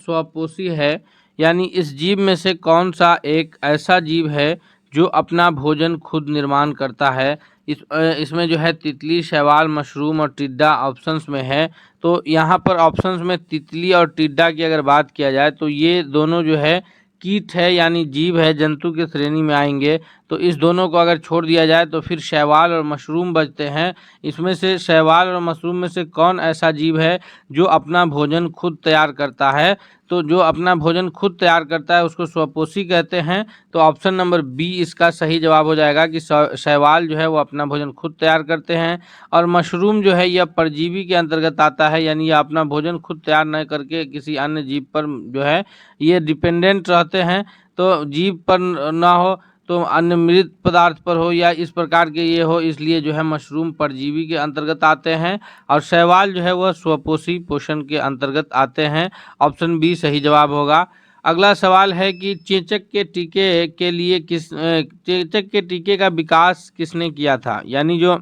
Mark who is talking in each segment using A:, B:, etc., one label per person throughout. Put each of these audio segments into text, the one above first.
A: स्वपोषी है, यानी इस जीव में से कौन सा एक ऐसा जीव है जो अपना भोजन खुद निर्माण करता है। इसमें जो है तितली, शैवाल, मशरूम और टिड्डा ऑप्शंस में है। तो यहाँ पर ऑप्शंस में तितली और टिड्डा की अगर बात किया जाए तो ये दोनों जो है कीट है, यानी जीव है, जंतु की श्रेणी में आएंगे। तो इस दोनों को अगर छोड़ दिया जाए तो फिर शैवाल और मशरूम बचते हैं। इसमें से शैवाल और मशरूम में से कौन ऐसा जीव है जो अपना भोजन खुद तैयार करता है। तो जो अपना भोजन खुद तैयार करता है उसको स्वपोषी कहते हैं। तो ऑप्शन नंबर बी इसका सही जवाब हो जाएगा कि शैवाल जो है वो अपना भोजन खुद तैयार करते हैं। और मशरूम जो है यह परजीवी के अंतर्गत आता है, यानी यह अपना भोजन खुद तैयार न करके किसी अन्य जीव पर जो है ये डिपेंडेंट रहते हैं। तो जीव पर ना हो तो अन्य मृत पदार्थ पर हो या इस प्रकार के ये हो, इसलिए जो है मशरूम परजीवी के अंतर्गत आते हैं और शैवाल जो है वह स्वपोषी पोषण के अंतर्गत आते हैं। ऑप्शन बी सही जवाब होगा। अगला सवाल है कि चेचक के टीके के लिए चेचक के टीके का विकास किसने किया था, यानी जो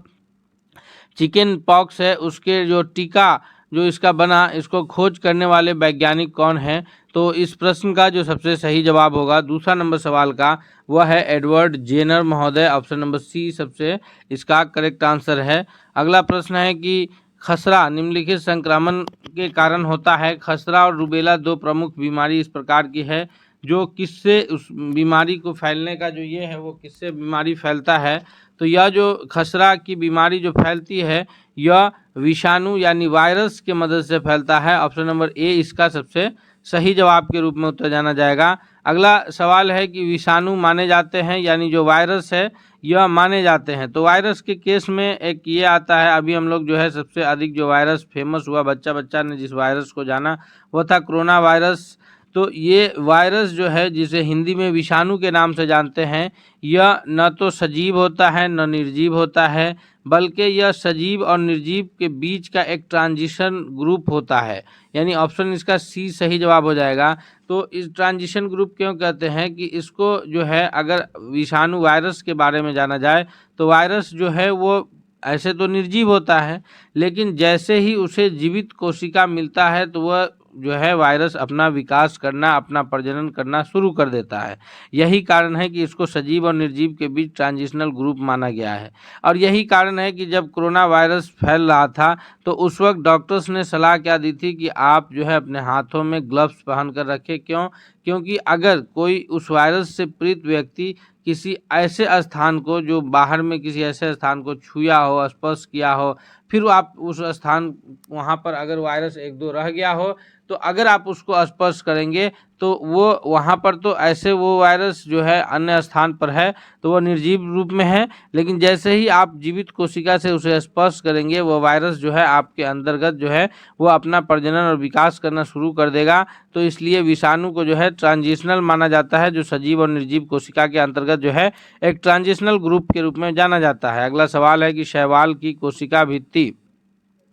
A: चिकन पॉक्स है उसके जो टीका जो इसका बना, इसको खोज करने वाले वैज्ञानिक कौन है। तो इस प्रश्न का जो सबसे सही जवाब होगा दूसरा नंबर सवाल का, वह है एडवर्ड जेनर महोदय। ऑप्शन नंबर सी सबसे इसका करेक्ट आंसर है। अगला प्रश्न है कि खसरा निम्नलिखित संक्रमण के कारण होता है। खसरा और रूबेला दो प्रमुख बीमारी इस प्रकार की है जो किससे उस बीमारी को फैलने का जो ये है वो किससे बीमारी फैलता है। तो यह जो खसरा की बीमारी जो फैलती है यह विषाणु यानी वायरस के मदद से फैलता है। ऑप्शन नंबर ए इसका सबसे सही जवाब के रूप में उत्तर जाना जाएगा। अगला सवाल है कि विषाणु माने जाते हैं, यानी जो वायरस है यह माने जाते हैं। तो वायरस के केस में एक ये आता है, अभी हम लोग जो है सबसे अधिक जो वायरस फेमस हुआ, बच्चा ने जिस वायरस को जाना वह था कोरोना वायरस। तो ये वायरस जो है जिसे हिंदी में विषाणु के नाम से जानते हैं, यह न तो सजीव होता है न निर्जीव होता है, बल्कि यह सजीव और निर्जीव के बीच का एक ट्रांजिशन ग्रुप होता है, यानी ऑप्शन इसका सी सही जवाब हो जाएगा। तो इस ट्रांजिशन ग्रुप क्यों कहते हैं कि इसको जो है अगर विषाणु वायरस के बारे में जाना जाए तो वायरस जो है वो ऐसे तो निर्जीव होता है, लेकिन जैसे ही उसे जीवित कोशिका मिलता है तो वह जो है वायरस अपना विकास करना, अपना प्रजनन करना शुरू कर देता है। यही कारण है कि इसको सजीव और निर्जीव के बीच ट्रांजिशनल ग्रुप माना गया है। और यही कारण है कि जब कोरोना वायरस फैल रहा था तो उस वक्त डॉक्टर्स ने सलाह क्या दी थी कि आप जो है अपने हाथों में ग्लव्स पहन कर रखें। क्योंकि अगर कोई उस वायरस से पीड़ित व्यक्ति किसी ऐसे स्थान को जो बाहर में किसी ऐसे स्थान को छुआ हो, स्पर्श किया हो, फिर आप उस स्थान वहाँ पर अगर वायरस एक दो रह गया हो तो अगर आप उसको स्पर्श करेंगे तो वो वहाँ पर तो ऐसे वो वायरस जो है अन्य स्थान पर है तो वो निर्जीव रूप में है, लेकिन जैसे ही आप जीवित कोशिका से उसे स्पर्श करेंगे वो वायरस जो है आपके अंतर्गत जो है वो अपना प्रजनन और विकास करना शुरू कर देगा। तो इसलिए विषाणु को जो है ट्रांजिशनल माना जाता है, जो सजीव और निर्जीव कोशिका के अंतर्गत जो है एक ट्रांजिशनल ग्रुप के रूप में जाना जाता है। अगला सवाल है कि शैवाल की कोशिका भित्ति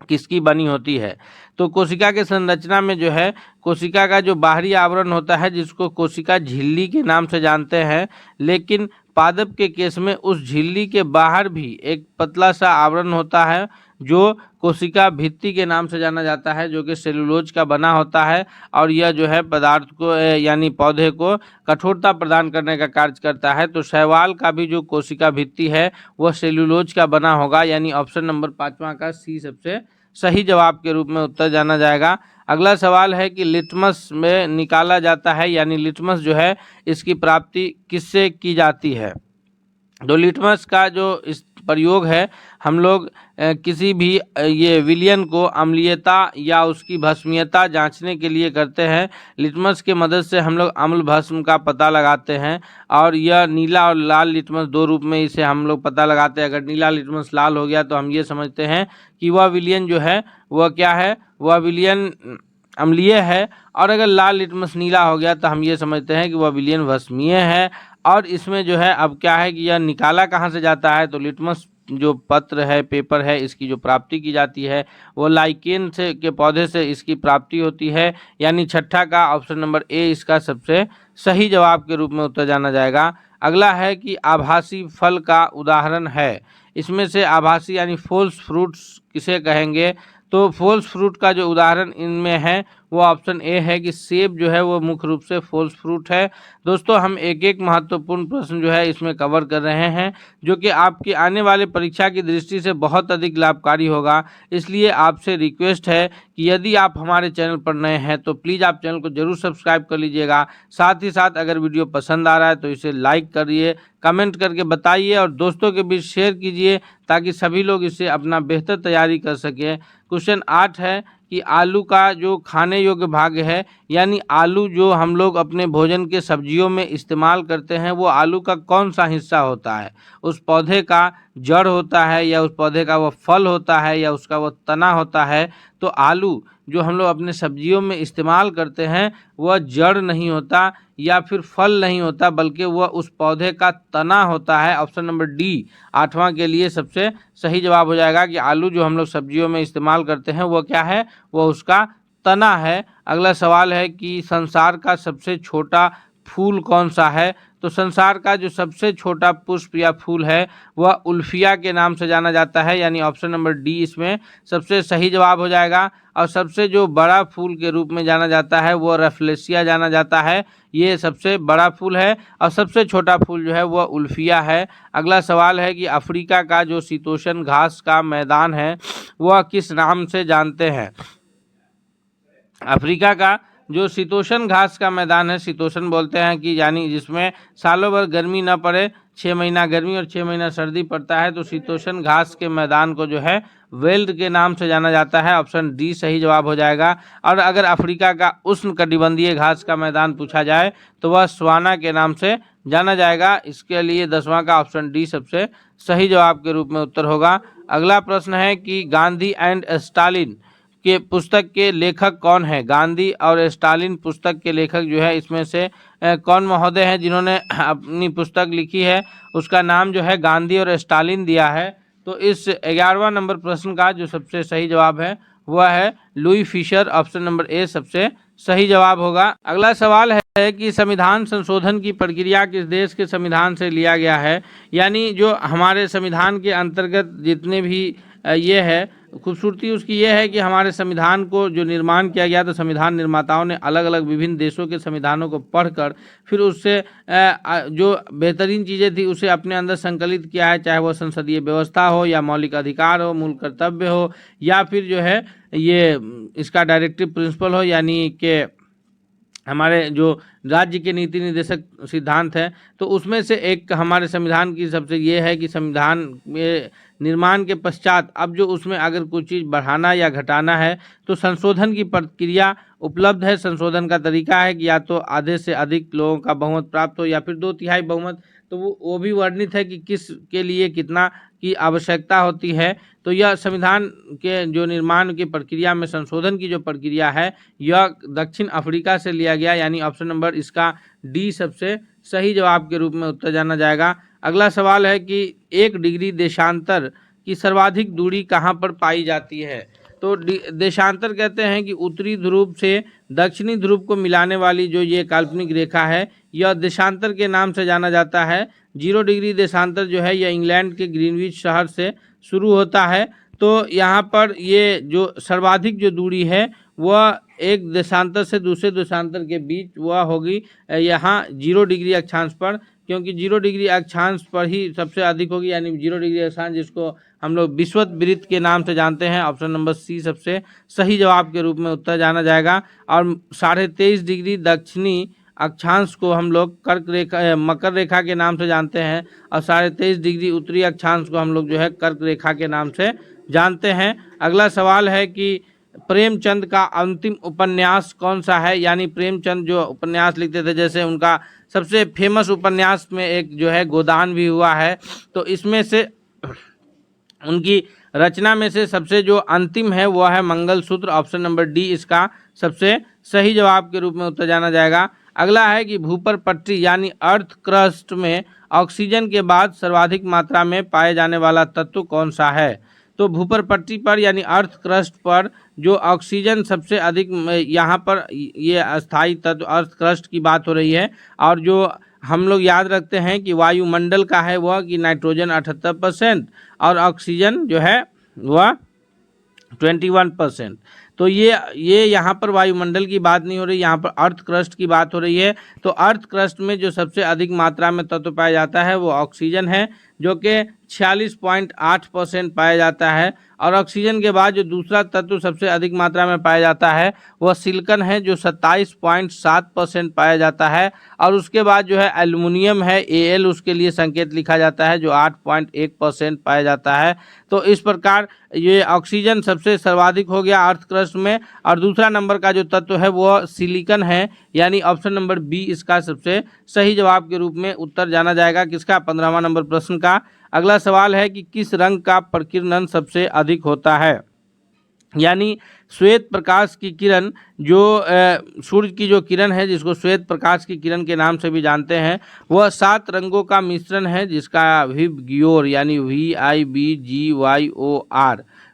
A: किसकी बनी होती है। तो कोशिका के संरचना में जो है कोशिका का जो बाहरी आवरण होता है जिसको कोशिका झिल्ली के नाम से जानते हैं, लेकिन पादप के केस में उस झिल्ली के बाहर भी एक पतला सा आवरण होता है जो कोशिका भित्ति के नाम से जाना जाता है, जो कि सेलुलोज का बना होता है और यह जो है पदार्थ को यानी पौधे को कठोरता प्रदान करने का कार्य करता है। तो शैवाल का भी जो कोशिका भित्ति है वह सेलुलोज का बना होगा, यानी ऑप्शन नंबर 5वां का सी सबसे सही जवाब के रूप में उत्तर जाना जाएगा। अगला सवाल है कि लिटमस में निकाला जाता है, यानी लिटमस जो है इसकी प्राप्ति किससे की जाती है। तो लिटमस का जो इस प्रयोग है हम लोग किसी भी ये विलयन को अम्लीयता या उसकी भस्मीयता जांचने के लिए करते हैं। लिटमस के मदद से हम लोग अम्ल भस्म का पता लगाते हैं और यह नीला और लाल लिटमस दो रूप में इसे हम लोग पता लगाते हैं। अगर नीला लिटमस लाल हो गया तो हम ये समझते हैं कि वह विलयन जो है वह क्या है, वह विलयन अम्लीय है, और अगर लाल लिटमस नीला हो गया तो हम ये समझते हैं कि वह विलयन भस्मीय है। और इसमें जो है अब क्या है कि यह निकाला कहाँ से जाता है, तो लिटमस जो पत्र है, पेपर है, इसकी जो प्राप्ति की जाती है वो लाइकेन से के पौधे से इसकी प्राप्ति होती है, यानी छठा का ऑप्शन नंबर ए इसका सबसे सही जवाब के रूप में उत्तर जाना जाएगा। अगला है कि आभासी फल का उदाहरण है। इसमें से आभासी यानी फॉल्स फ्रूट्स किसे कहेंगे। तो फॉल्स फ्रूट का जो उदाहरण इनमें है वो ऑप्शन ए है कि सेब जो है वो मुख्य रूप से फॉल्स फ्रूट है। दोस्तों हम एक एक महत्वपूर्ण प्रश्न जो है इसमें कवर कर रहे हैं, जो कि आपकी आने वाले परीक्षा की दृष्टि से बहुत अधिक लाभकारी होगा। इसलिए आपसे रिक्वेस्ट है कि यदि आप हमारे चैनल पर नए हैं तो प्लीज़ आप चैनल को जरूर सब्सक्राइब कर लीजिएगा। साथ ही साथ अगर वीडियो पसंद आ रहा है तो इसे लाइक करिए, कमेंट करके बताइए और दोस्तों के बीच शेयर कीजिए, ताकि सभी लोग इससे अपना बेहतर तैयारी कर सकें। क्वेश्चन 8 है कि आलू का जो खाने योग्य भाग है, यानी आलू जो हम लोग अपने भोजन के सब्जियों में इस्तेमाल करते हैं, वो आलू का कौन सा हिस्सा होता है? उस पौधे का जड़ होता है, या उस पौधे का वो फल होता है, या उसका वो तना होता है? तो आलू जो हम लोग अपने सब्जियों में इस्तेमाल करते हैं वह जड़ नहीं होता या फिर फल नहीं होता, बल्कि वह उस पौधे का तना होता है। ऑप्शन नंबर डी 8वां के लिए सबसे सही जवाब हो जाएगा कि आलू जो हम लोग सब्जियों में इस्तेमाल करते हैं वह क्या है? वह उसका तना है। अगला सवाल है कि संसार का सबसे छोटा फूल कौन सा है? तो संसार का जो सबसे छोटा पुष्प या फूल है वह उल्फिया के नाम से जाना जाता है, यानी ऑप्शन नंबर डी इसमें सबसे सही जवाब हो जाएगा। और सबसे जो बड़ा फूल के रूप में जाना जाता है वो रफलेसिया जाना जाता है, ये सबसे बड़ा फूल है। और सबसे छोटा फूल जो है वह उल्फिया है। अगला सवाल है कि अफ्रीका का जो शीतोष्ण घास का मैदान है वह किस नाम से जानते हैं? अफ्रीका का जो शीतोष्ण घास का मैदान है, शीतोष्ण बोलते हैं कि यानी जिसमें सालों भर गर्मी न पड़े, 6 महीना गर्मी और 6 महीना सर्दी पड़ता है, तो शीतोष्ण घास के मैदान को जो है वेल्ड के नाम से जाना जाता है। ऑप्शन डी सही जवाब हो जाएगा। और अगर अफ्रीका का उष्णकटिबंधीय घास का मैदान पूछा जाए तो वह स्वाना के नाम से जाना जाएगा। इसके लिए 10वां का ऑप्शन डी सबसे सही जवाब के रूप में उत्तर होगा। अगला प्रश्न है कि गांधी एंड स्टालिन के पुस्तक के लेखक कौन है? गांधी और स्टालिन पुस्तक के लेखक जो है इसमें से कौन महोदय हैं जिन्होंने अपनी पुस्तक लिखी है? उसका नाम जो है गांधी और स्टालिन दिया है। तो इस 11वां नंबर प्रश्न का जो सबसे सही जवाब है वह है Louis Fischer. Option number A सबसे सही जवाब होगा। अगला सवाल है कि संविधान संशोधन की प्रक्रिया किस देश के संविधान से लिया गया है? यानी जो हमारे संविधान के अंतर्गत जितने भी ये है, खूबसूरती उसकी ये है कि हमारे संविधान को जो निर्माण किया गया तो संविधान निर्माताओं ने अलग अलग विभिन्न देशों के संविधानों को पढ़कर फिर उससे जो बेहतरीन चीज़ें थी उसे अपने अंदर संकलित किया है, चाहे वो संसदीय व्यवस्था हो या मौलिक अधिकार हो, मूल कर्तव्य हो, या फिर जो है ये इसका डायरेक्टिव प्रिंसिपल हो, यानी कि हमारे जो राज्य के नीति निर्देशक सिद्धांत हैं। तो उसमें से एक हमारे संविधान की सबसे ये है कि संविधान में निर्माण के पश्चात अब जो उसमें अगर कुछ चीज़ बढ़ाना या घटाना है तो संशोधन की प्रक्रिया उपलब्ध है। संशोधन का तरीका है कि या तो आधे से अधिक लोगों का बहुमत प्राप्त हो या फिर 2/3 बहुमत। तो वो भी वर्णित है कि किस के लिए कितना की आवश्यकता होती है। तो यह संविधान के जो निर्माण की प्रक्रिया में संशोधन की जो प्रक्रिया है यह दक्षिण अफ्रीका से लिया गया, यानी ऑप्शन नंबर इसका डी सबसे सही जवाब के रूप में उत्तर जाना जाएगा। अगला सवाल है कि 1 डिग्री देशांतर की सर्वाधिक दूरी कहाँ पर पाई जाती है? तो देशांतर कहते हैं कि उत्तरी ध्रुव से दक्षिणी ध्रुव को मिलाने वाली जो ये काल्पनिक रेखा है यह देशांतर के नाम से जाना जाता है। 0 डिग्री देशांतर जो है यह इंग्लैंड के ग्रीनविच शहर से शुरू होता है। तो यहाँ पर ये जो सर्वाधिक जो दूरी है वह एक देशांतर से दूसरे देशांतर के बीच वह होगी यहाँ 0 डिग्री अक्षांश पर, क्योंकि 0 डिग्री अक्षांश पर ही सबसे अधिक होगी, यानी 0 डिग्री अक्षांश जिसको हम लोग विषुवत के नाम से जानते हैं। ऑप्शन नंबर सी सबसे सही जवाब के रूप में उत्तर जाना जाएगा। और 23.5 डिग्री दक्षिणी अक्षांश को हम लोग कर्क रेखा मकर रेखा के नाम से जानते हैं, और 23.5 डिग्री उत्तरी अक्षांश को हम लोग जो है कर्क रेखा के नाम से जानते हैं। अगला सवाल है कि प्रेमचंद का अंतिम उपन्यास कौन सा है? यानी प्रेमचंद जो उपन्यास लिखते थे, जैसे उनका सबसे फेमस उपन्यास में एक जो है गोदान भी हुआ है, तो इसमें से उनकी रचना में से सबसे जो अंतिम है वह है मंगलसूत्र। ऑप्शन नंबर डी इसका सबसे सही जवाब के रूप में उत्तर जाना जाएगा। अगला है कि भूपर पट्टी यानी अर्थ क्रस्ट में ऑक्सीजन के बाद सर्वाधिक मात्रा में पाए जाने वाला तत्व कौन सा है? तो भूपर पट्टी पर यानी अर्थ क्रस्ट पर जो ऑक्सीजन सबसे अधिक, यहाँ पर ये अस्थायी तत्व अर्थ क्रस्ट की बात हो रही है, और जो हम लोग याद रखते हैं कि वायुमंडल का है वह कि नाइट्रोजन 78% और ऑक्सीजन जो है वह 21%। तो ये यहाँ पर वायुमंडल की बात नहीं हो रही, यहाँ पर अर्थ क्रस्ट की बात हो रही है। तो अर्थ क्रस्ट में जो सबसे अधिक मात्रा में तत्व पाया जाता है वो ऑक्सीजन है, जो कि 46.8% पाया जाता है। और ऑक्सीजन के बाद जो दूसरा तत्व सबसे अधिक मात्रा में पाया जाता है वह सिलिकॉन है, जो 27.7% पाया जाता है। और उसके बाद जो है एल्युमिनियम है, Al उसके लिए संकेत लिखा जाता है, जो 8.1% पाया जाता है। तो इस प्रकार ये ऑक्सीजन सबसे सर्वाधिक हो गया अर्थ क्रस्ट में। और दूसरा नंबर का जो तत्व है वो सिलिकॉन है, यानी ऑप्शन नंबर बी इसका सबसे सही जवाब के रूप में उत्तर जाना जाएगा। किसका? 15वां नंबर प्रश्न का। अगला सवाल है कि किस रंग का प्रकीर्णन सबसे अधिक होता है? यानी श्वेत प्रकाश की किरण, जो सूर्य की जो किरण है जिसको श्वेत प्रकाश की किरण के नाम से भी जानते हैं, वह 7 रंगों का मिश्रण है जिसका विबग्योर, यानी VIBGYOR,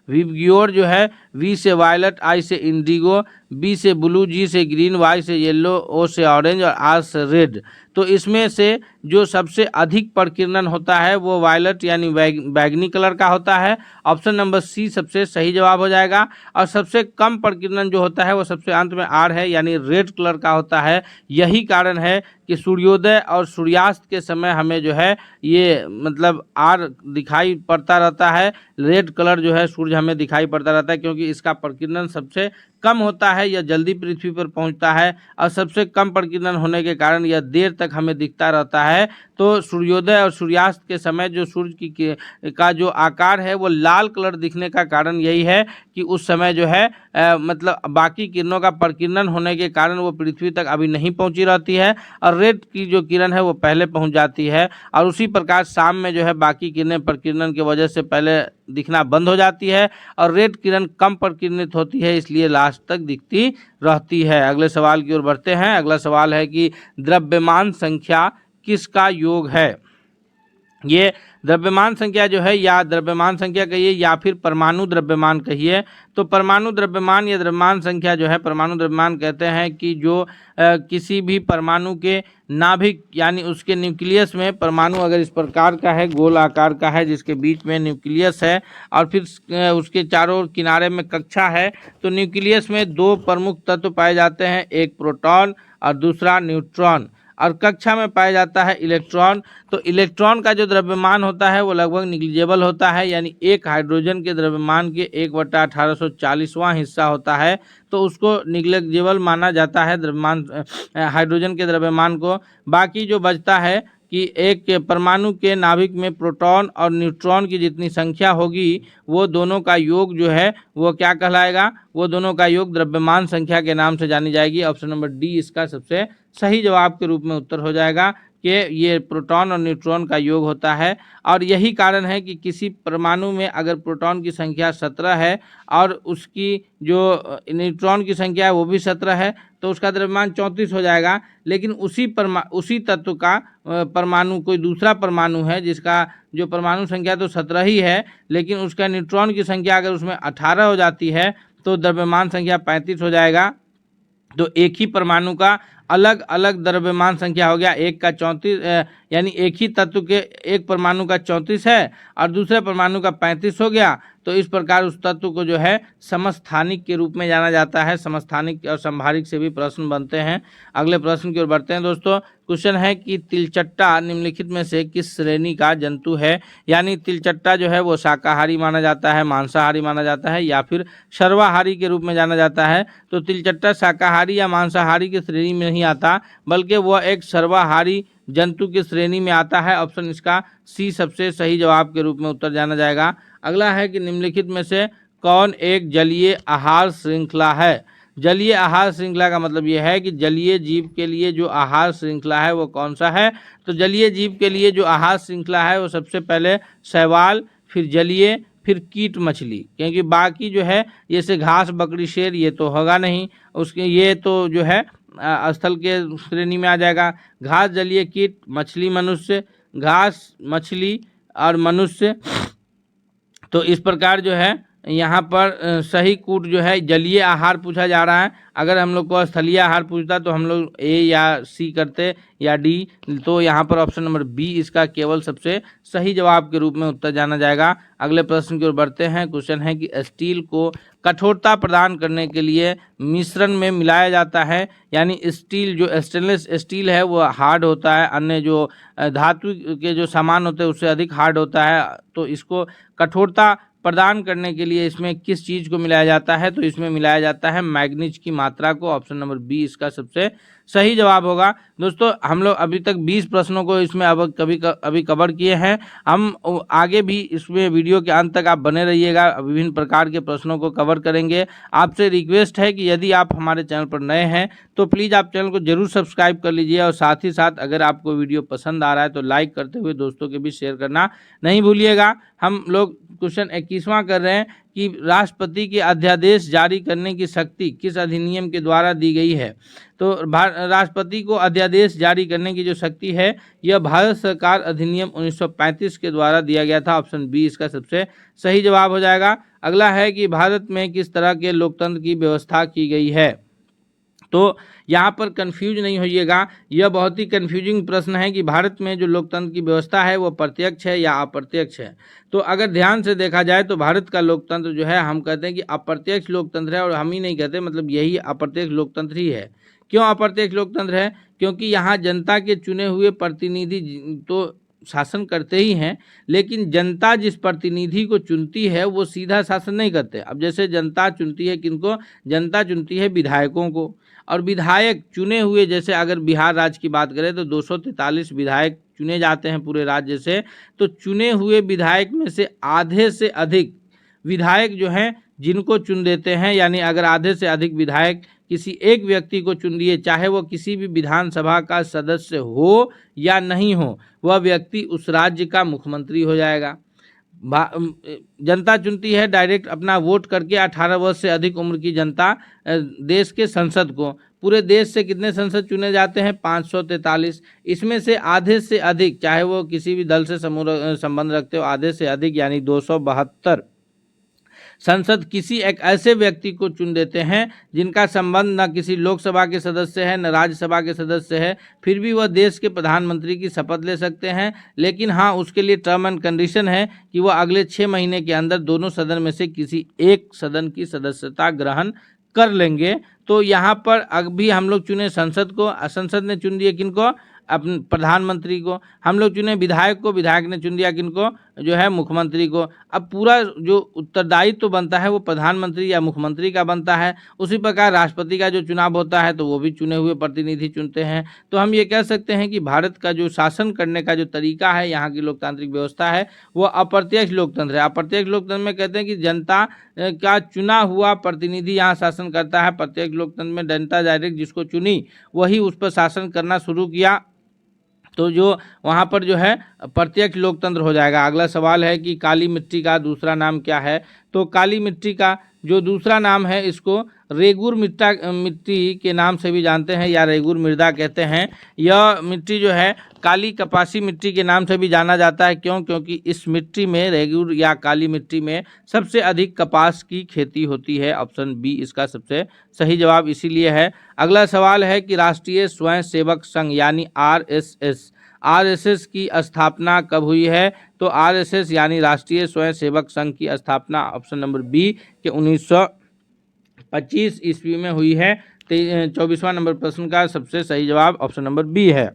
A: विबग्योर जो है V से वायलट, I से इंडिगो, B से ब्लू, G से ग्रीन, Y से येलो, O से ऑरेंज और R से रेड। तो इसमें से जो सबसे अधिक प्रकीर्णन होता है वो वायलट यानी बैगनी कलर का होता है। ऑप्शन नंबर सी सबसे सही जवाब हो जाएगा। और सबसे कम प्रकीर्णन जो होता है वो सबसे अंत में आर है, यानी रेड कलर का होता है। यही कारण है कि सूर्योदय और सूर्यास्त के समय हमें जो है ये मतलब आर दिखाई पड़ता रहता है, रेड कलर जो है सूर्य हमें दिखाई पड़ता रहता है, क्योंकि इसका प्रकीर्णन सबसे कम होता है, यह जल्दी पृथ्वी पर पहुंचता है और सबसे कम प्रकीर्णन होने के कारण यह देर तक हमें दिखता रहता है। तो सूर्योदय और सूर्यास्त के समय जो सूर्य का जो आकार है वो लाल कलर दिखने का कारण यही है कि उस समय जो है मतलब बाकी किरणों का प्रकीर्णन होने के कारण वो पृथ्वी तक अभी नहीं पहुंची रहती है और रेड की जो किरण है वो पहले पहुंच जाती है। और उसी प्रकार शाम में जो है बाकी किरणें प्रकीर्णन की वजह से पहले दिखना बंद हो जाती है और रेड किरण कम प्रकीर्णित होती है, इसलिए लास्ट तक दिखती रहती है। अगले सवाल की ओर बढ़ते हैं। अगला सवाल है कि द्रव्यमान संख्या किसका योग है? ये द्रव्यमान संख्या जो है, या द्रव्यमान संख्या कहिए या फिर परमाणु द्रव्यमान कहिए। तो परमाणु द्रव्यमान या द्रव्यमान संख्या जो है, परमाणु द्रव्यमान कहते हैं कि जो किसी भी परमाणु के नाभिक यानी उसके न्यूक्लियस में, परमाणु अगर इस प्रकार का है, गोल आकार का है, जिसके बीच में न्यूक्लियस है और फिर उसके चारों किनारे में कक्षा है, तो न्यूक्लियस में 2 प्रमुख तत्व पाए जाते हैं, एक प्रोटॉन और दूसरा न्यूट्रॉन, और कक्षा में पाया जाता है इलेक्ट्रॉन। तो इलेक्ट्रॉन का जो द्रव्यमान होता है वो लगभग निग्लिजिबल होता है, यानी एक हाइड्रोजन के द्रव्यमान के 1/1840वां हिस्सा होता है, तो उसको निग्लिजिबल माना जाता है द्रव्यमान, हाइड्रोजन के द्रव्यमान को। बाकी जो बचता है कि एक परमाणु के नाभिक में प्रोटॉन और न्यूट्रॉन की जितनी संख्या होगी वो दोनों का योग जो है वो क्या कहलाएगा? वो दोनों का योग द्रव्यमान संख्या के नाम से जानी जाएगी। ऑप्शन नंबर डी इसका सबसे सही जवाब के रूप में उत्तर हो जाएगा कि ये प्रोटॉन और न्यूट्रॉन का योग होता है। और यही कारण है कि किसी परमाणु में अगर प्रोटॉन की संख्या 17 है और उसकी जो न्यूट्रॉन की संख्या है वो भी 17 है, तो उसका द्रव्यमान 34 हो जाएगा। लेकिन उसी तत्व का परमाणु कोई दूसरा परमाणु है जिसका जो परमाणु संख्या तो 17 ही है, लेकिन उसका न्यूट्रॉन की संख्या अगर उसमें 18 हो जाती है तो द्रव्यमान संख्या 35 हो जाएगा। तो एक ही परमाणु का अलग अलग द्रव्यमान संख्या हो गया, एक का 34, यानी एक ही तत्व के एक परमाणु का 34 है और दूसरे परमाणु का 35 हो गया। तो इस प्रकार उस तत्व को जो है समस्थानिक के रूप में जाना जाता है। समस्थानिक और संभारिक से भी प्रश्न बनते हैं। अगले प्रश्न की ओर बढ़ते हैं दोस्तों। क्वेश्चन है कि तिलचट्टा निम्नलिखित में से किस श्रेणी का जंतु है? यानी तिलचट्टा जो है वो शाकाहारी माना जाता है, मांसाहारी माना जाता है या फिर सर्वाहारी के रूप में जाना जाता है। तो तिलचट्टा शाकाहारी या मांसाहारी की श्रेणी में नहीं आता, बल्कि वह एक सर्वाहारी जंतु की श्रेणी में आता है। ऑप्शन इसका सी सबसे सही जवाब के रूप में उत्तर जाना जाएगा। अगला है कि निम्नलिखित में से कौन एक जलीय आहार श्रृंखला है? जलीय आहार श्रृंखला का मतलब यह है कि जलीय जीव के लिए जो आहार श्रृंखला है वो कौन सा है? तो जलीय जीव के लिए जो आहार श्रृंखला है वो सबसे पहले शैवाल, फिर जलीय, फिर कीट मछली, क्योंकि बाकी जो है जैसे घास, बकरी, शेर ये तो होगा नहीं, उसके ये तो जो है स्थल के श्रेणी में आ जाएगा। घास, जलीय, कीट, मछली, मनुष्य, घास, मछली और मनुष्य। तो इस प्रकार जो है यहाँ पर सही कूट जो है जलीय आहार पूछा जा रहा है। अगर हम लोग को स्थलीय आहार पूछता तो हम लोग ए या सी करते या डी, तो यहाँ पर ऑप्शन नंबर बी इसका केवल सबसे सही जवाब के रूप में उत्तर जाना जाएगा। अगले प्रश्न की ओर बढ़ते हैं। क्वेश्चन है कि स्टील को कठोरता प्रदान करने के लिए मिश्रण में मिलाया जाता है, यानी स्टील जो स्टेनलेस स्टील है वो हार्ड होता है, अन्य जो धातु के जो सामान होते हैं उससे अधिक हार्ड होता है, तो इसको कठोरता प्रदान करने के लिए इसमें किस चीज़ को मिलाया जाता है, तो इसमें मिलाया जाता है मैग्नीज की मात्रा को। ऑप्शन नंबर बी इसका सबसे सही जवाब होगा। दोस्तों हम लोग अभी तक 20 प्रश्नों को इसमें अभी कवर किए हैं। हम आगे भी इसमें वीडियो के अंत तक आप बने रहिएगा, विभिन्न प्रकार के प्रश्नों को कवर करेंगे। आपसे रिक्वेस्ट है कि यदि आप हमारे चैनल पर नए हैं तो प्लीज़ आप चैनल को जरूर सब्सक्राइब कर लीजिए, और साथ ही साथ अगर आपको वीडियो पसंद आ रहा है तो लाइक करते हुए दोस्तों के बीच शेयर करना नहीं भूलिएगा। हम लोग क्वेश्चन 21वां कर रहे हैं कि राष्ट्रपति के अध्यादेश जारी करने की शक्ति किस अधिनियम के द्वारा दी गई है। तो राष्ट्रपति को अध्यादेश जारी करने की जो शक्ति है यह भारत सरकार अधिनियम 1935 के द्वारा दिया गया था। ऑप्शन बी इसका सबसे सही जवाब हो जाएगा। अगला है कि भारत में किस तरह के लोकतंत्र की व्यवस्था की गई है। तो यहाँ पर कंफ्यूज नहीं होइएगा, यह बहुत ही कंफ्यूजिंग प्रश्न है कि भारत में जो लोकतंत्र की व्यवस्था है वो प्रत्यक्ष है या अप्रत्यक्ष है। तो अगर ध्यान से देखा जाए तो भारत का लोकतंत्र जो है हम कहते हैं कि अप्रत्यक्ष लोकतंत्र है, और हम ही नहीं कहते, मतलब यही अप्रत्यक्ष लोकतंत्र ही है। क्यों अप्रत्यक्ष लोकतंत्र है? क्योंकि यहाँ जनता के चुने हुए प्रतिनिधि तो शासन करते ही हैं, लेकिन जनता जिस प्रतिनिधि को चुनती है वो सीधा शासन नहीं करते। अब जैसे जनता चुनती है किनको? जनता चुनती है विधायकों को, और विधायक चुने हुए, जैसे अगर बिहार राज्य की बात करें तो 243 विधायक चुने जाते हैं पूरे राज्य से। तो चुने हुए विधायक में से आधे से अधिक विधायक जो हैं जिनको चुन देते हैं, यानी अगर आधे से अधिक विधायक किसी एक व्यक्ति को चुन लिए, चाहे वो किसी भी विधानसभा का सदस्य हो या नहीं हो, वह व्यक्ति उस राज्य का मुख्यमंत्री हो जाएगा। जनता चुनती है डायरेक्ट अपना वोट करके 18 वर्ष से अधिक उम्र की जनता देश के संसद को। पूरे देश से कितने संसद चुने जाते हैं? 543। इसमें से आधे से अधिक, चाहे वो किसी भी दल से संबंध रखते हो, आधे से अधिक यानी 272 संसद किसी एक ऐसे व्यक्ति को चुन देते हैं जिनका संबंध न किसी लोकसभा के सदस्य है न राज्यसभा के सदस्य है, फिर भी वह देश के प्रधानमंत्री की शपथ ले सकते हैं। लेकिन हाँ, उसके लिए टर्म एंड कंडीशन है कि वह अगले 6 महीने के अंदर दोनों सदन में से किसी एक सदन की सदस्यता ग्रहण कर लेंगे। तो यहाँ पर अभी हम लोग चुने संसद को, संसद ने चुन दिए किनको? अपने प्रधानमंत्री को। हम लोग चुने विधायक को, विधायक ने चुन दिया किनको? जो है मुख्यमंत्री को। अब पूरा जो उत्तरदायित्व तो बनता है वो प्रधानमंत्री या मुख्यमंत्री का बनता है। उसी प्रकार राष्ट्रपति का जो चुनाव होता है तो वो भी चुने हुए प्रतिनिधि चुनते हैं। तो हम ये कह सकते हैं कि भारत का जो शासन करने का जो तरीका है, यहाँ की लोकतांत्रिक व्यवस्था है, वो अप्रत्यक्ष लोकतंत्र है। अप्रत्यक्ष लोकतंत्र में कहते हैं कि जनता का चुना हुआ प्रतिनिधि यहाँ शासन करता है। प्रत्यक्ष लोकतंत्र में जनता डायरेक्ट जिसको चुनी वही उस पर शासन करना शुरू किया, तो जो वहाँ पर जो है प्रत्यक्ष लोकतंत्र हो जाएगा। अगला सवाल है कि काली मिट्टी का दूसरा नाम क्या है। तो काली मिट्टी का जो दूसरा नाम है इसको रेगुर मिट्टी के नाम से भी जानते हैं, या रेगुर मृदा कहते हैं। यह मिट्टी जो है काली कपासी मिट्टी के नाम से भी जाना जाता है। क्यों? क्योंकि इस मिट्टी में, रेगुर या काली मिट्टी में सबसे अधिक कपास की खेती होती है। ऑप्शन बी इसका सबसे सही जवाब इसीलिए है। अगला सवाल है कि राष्ट्रीय स्वयंसेवक संघ यानी आरएसएस की स्थापना कब हुई है। तो आरएसएस यानी राष्ट्रीय स्वयंसेवक संघ की स्थापना ऑप्शन नंबर बी के 1925 ईस्वी में हुई है। 24वां नंबर प्रश्न का सबसे सही जवाब ऑप्शन नंबर बी है।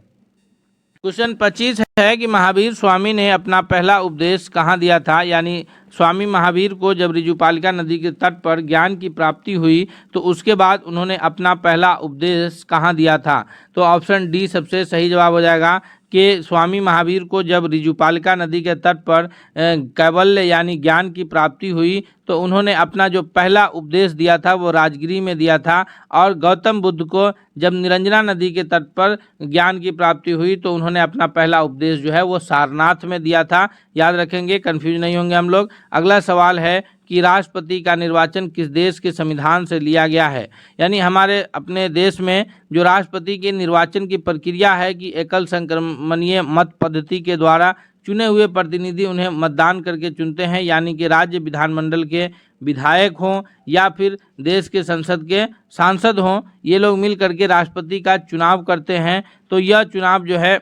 A: क्वेश्चन 25 है कि महावीर स्वामी ने अपना पहला उपदेश कहाँ दिया था। यानी स्वामी महावीर को जब ऋजुपालिका नदी के तट पर ज्ञान की प्राप्ति हुई तो उसके बाद उन्होंने अपना पहला उपदेश कहाँ दिया था। तो ऑप्शन डी सबसे सही जवाब हो जाएगा कि स्वामी महावीर को जब ऋजुपालिका नदी के तट पर कैवल्य यानी ज्ञान की प्राप्ति हुई तो उन्होंने अपना जो पहला उपदेश दिया था वो राजगिरी में दिया था। और गौतम बुद्ध को जब निरंजना नदी के तट पर ज्ञान की प्राप्ति हुई तो उन्होंने अपना पहला उपदेश जो है वो सारनाथ में दिया था। याद रखेंगे, कंफ्यूज नहीं होंगे हम लोग। अगला सवाल है कि राष्ट्रपति का निर्वाचन किस देश के संविधान से लिया गया है। यानी हमारे अपने देश में जो राष्ट्रपति के निर्वाचन की प्रक्रिया है कि एकल संक्रमणीय मत पद्धति के द्वारा चुने हुए प्रतिनिधि उन्हें मतदान करके चुनते हैं, यानी कि राज्य विधानमंडल के विधायक हों या फिर देश के संसद के सांसद हों, ये लोग मिल करके राष्ट्रपति का चुनाव करते हैं। तो यह चुनाव जो है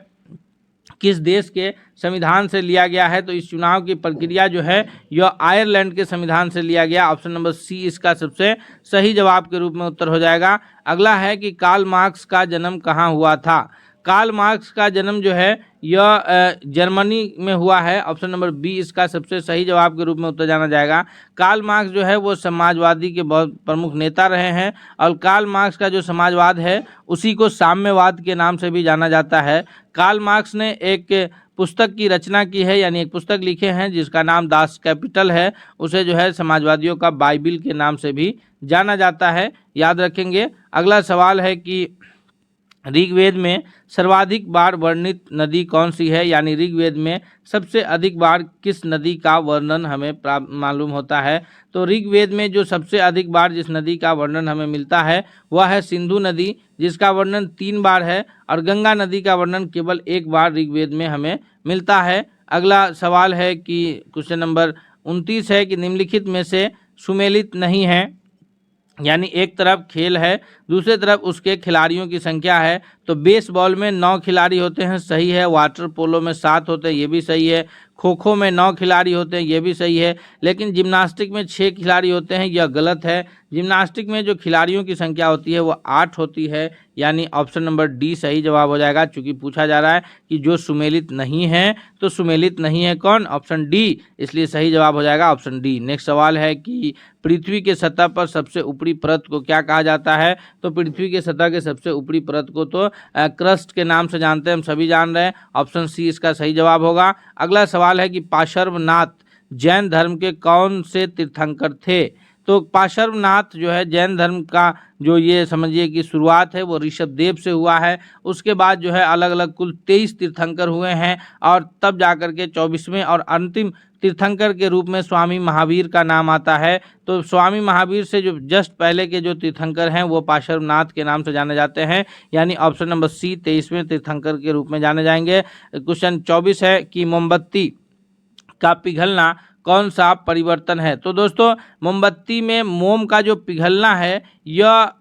A: किस देश के संविधान से लिया गया है, तो इस चुनाव की प्रक्रिया जो है यह आयरलैंड के संविधान से लिया गया। ऑप्शन नंबर सी इसका सबसे सही जवाब के रूप में उत्तर हो जाएगा। अगला है कि कार्ल मार्क्स का जन्म कहाँ हुआ था। कार्ल मार्क्स का जन्म जो है यह जर्मनी में हुआ है। ऑप्शन नंबर बी इसका सबसे सही जवाब के रूप में उत्तर जाना जाएगा। कार्ल मार्क्स जो है वो समाजवादी के बहुत प्रमुख नेता रहे हैं और कार्ल मार्क्स का जो समाजवाद है उसी को साम्यवाद के नाम से भी जाना जाता है। कार्ल मार्क्स ने एक पुस्तक की रचना की है, यानी एक पुस्तक लिखे हैं जिसका नाम दास कैपिटल है। उसे जो है समाजवादियों का बाइबिल के नाम से भी जाना जाता है, याद रखेंगे। अगला सवाल है कि ऋग्वेद में सर्वाधिक बार वर्णित नदी कौन सी है, यानी ऋग्वेद में सबसे अधिक बार किस नदी का वर्णन हमें मालूम होता है। तो ऋग्वेद में जो सबसे अधिक बार जिस नदी का वर्णन हमें मिलता है वह है सिंधु नदी, जिसका वर्णन 3 बार है, और गंगा नदी का वर्णन केवल 1 बार ऋग्वेद में हमें मिलता है। अगला सवाल है कि क्वेश्चन नंबर 29 है कि निम्नलिखित में से सुमेलित नहीं है, यानी एक तरफ खेल है दूसरे तरफ उसके खिलाड़ियों की संख्या है। तो बेसबॉल में 9 खिलाड़ी होते हैं, सही है। वाटर पोलो में 7 होते हैं, ये भी सही है। खो खो में 9 खिलाड़ी होते हैं, ये भी सही है। लेकिन जिम्नास्टिक में 6 खिलाड़ी होते हैं, यह गलत है। जिम्नास्टिक में जो खिलाड़ियों की संख्या होती है वो 8 होती है, यानी ऑप्शन नंबर डी सही जवाब हो जाएगा। चूंकि पूछा जा रहा है कि जो सुमेलित नहीं है, तो सुमेलित नहीं है कौन, ऑप्शन डी, इसलिए सही जवाब हो जाएगा ऑप्शन डी। नेक्स्ट सवाल है कि पृथ्वी के सतह पर सबसे ऊपरी परत को क्या कहा जाता है। तो पृथ्वी के सतह के सबसे ऊपरी परत को तो क्रस्ट के नाम से जानते हैं, हम सभी जान रहे हैं। ऑप्शन सी इसका सही जवाब होगा। अगला सवाल है कि पार्श्वनाथ जैन धर्म के कौन से तीर्थंकर थे। तो पार्श्वनाथ जो है जैन धर्म का जो ये समझिए कि शुरुआत है वो ऋषभदेव से हुआ है। उसके बाद जो है अलग अलग कुल 23 तीर्थंकर हुए हैं, और तब जाकर के 24वें और अंतिम तीर्थंकर के रूप में स्वामी महावीर का नाम आता है। तो स्वामी महावीर से जो जस्ट पहले के जो तीर्थंकर हैं वो पार्श्वनाथ के नाम से जाने जाते हैं, यानी ऑप्शन नंबर सी 23वें तीर्थंकर के रूप में जाने जाएंगे। क्वेश्चन 24 है कि मोमबत्ती का पिघलना कौन सा परिवर्तन है। तो दोस्तों मोमबत्ती में मोम का जो पिघलना है यह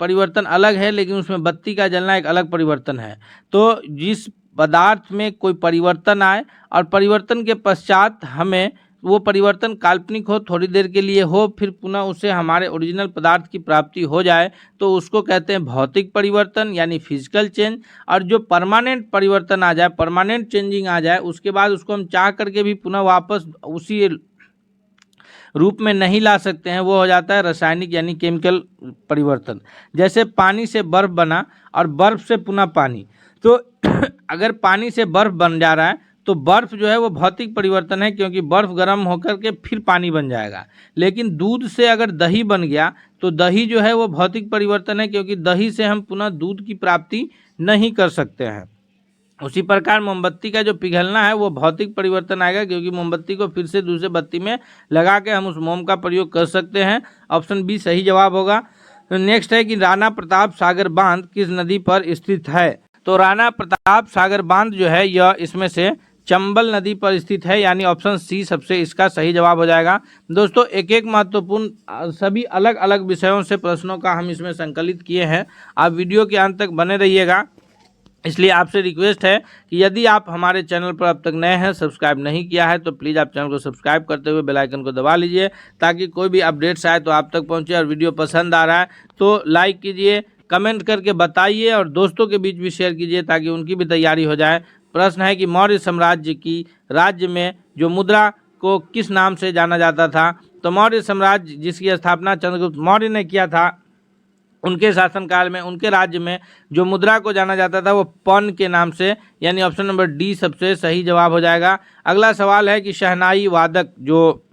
A: परिवर्तन अलग है, लेकिन उसमें बत्ती का जलना एक अलग परिवर्तन है। तो जिस पदार्थ में कोई परिवर्तन आए और परिवर्तन के पश्चात हमें वो परिवर्तन काल्पनिक हो, थोड़ी देर के लिए हो, फिर पुनः उसे हमारे ओरिजिनल पदार्थ की प्राप्ति हो जाए, तो उसको कहते हैं भौतिक परिवर्तन यानी फिजिकल चेंज। और जो परमानेंट परिवर्तन आ जाए, परमानेंट चेंजिंग आ जाए, उसके बाद उसको हम चाह करके भी पुनः वापस उसी रूप में नहीं ला सकते हैं, वो हो जाता है रासायनिक यानी केमिकल परिवर्तन। जैसे पानी से बर्फ बना और बर्फ से पुनः पानी, तो अगर पानी से बर्फ बन जा रहा है तो बर्फ जो है वो भौतिक परिवर्तन है, क्योंकि बर्फ गर्म होकर के फिर पानी बन जाएगा। लेकिन दूध से अगर दही बन गया तो दही जो है वो भौतिक परिवर्तन है, क्योंकि दही से हम पुनः दूध की प्राप्ति नहीं कर सकते हैं। उसी प्रकार मोमबत्ती का जो पिघलना है वो भौतिक परिवर्तन आएगा, क्योंकि मोमबत्ती को फिर से दूसरे बत्ती में लगा के हम उस मोम का प्रयोग कर सकते हैं। ऑप्शन बी सही जवाब होगा। तो नेक्स्ट है कि राणा प्रताप सागर बांध किस नदी पर स्थित है। तो राणा प्रताप सागर बांध जो है यह इसमें से चंबल नदी पर स्थित है, यानी ऑप्शन सी सबसे इसका सही जवाब हो जाएगा। दोस्तों एक एक महत्वपूर्ण सभी अलग अलग विषयों से प्रश्नों का हम इसमें संकलित किए हैं। आप वीडियो के अंत तक बने रहिएगा। इसलिए आपसे रिक्वेस्ट है कि यदि आप हमारे चैनल पर अब तक नए हैं, सब्सक्राइब नहीं किया है, तो प्लीज़ आप चैनल को सब्सक्राइब करते हुए बेल आइकन को दबा लीजिए, ताकि कोई भी अपडेट्स आए तो आप तक पहुंचे। और वीडियो पसंद आ रहा है तो लाइक कीजिए, कमेंट करके बताइए और दोस्तों के बीच भी शेयर कीजिए, ताकि उनकी भी तैयारी हो जाए। प्रश्न है कि मौर्य साम्राज्य की राज्य में जो मुद्रा को किस नाम से जाना जाता था। तो मौर्य साम्राज्य जिसकी स्थापना चंद्रगुप्त मौर्य ने किया था, उनके शासनकाल में उनके राज्य में जो मुद्रा को जाना जाता था वो पन के नाम से, यानी ऑप्शन नंबर डी सबसे सही जवाब हो जाएगा। अगला सवाल है कि शहनाई वादक जो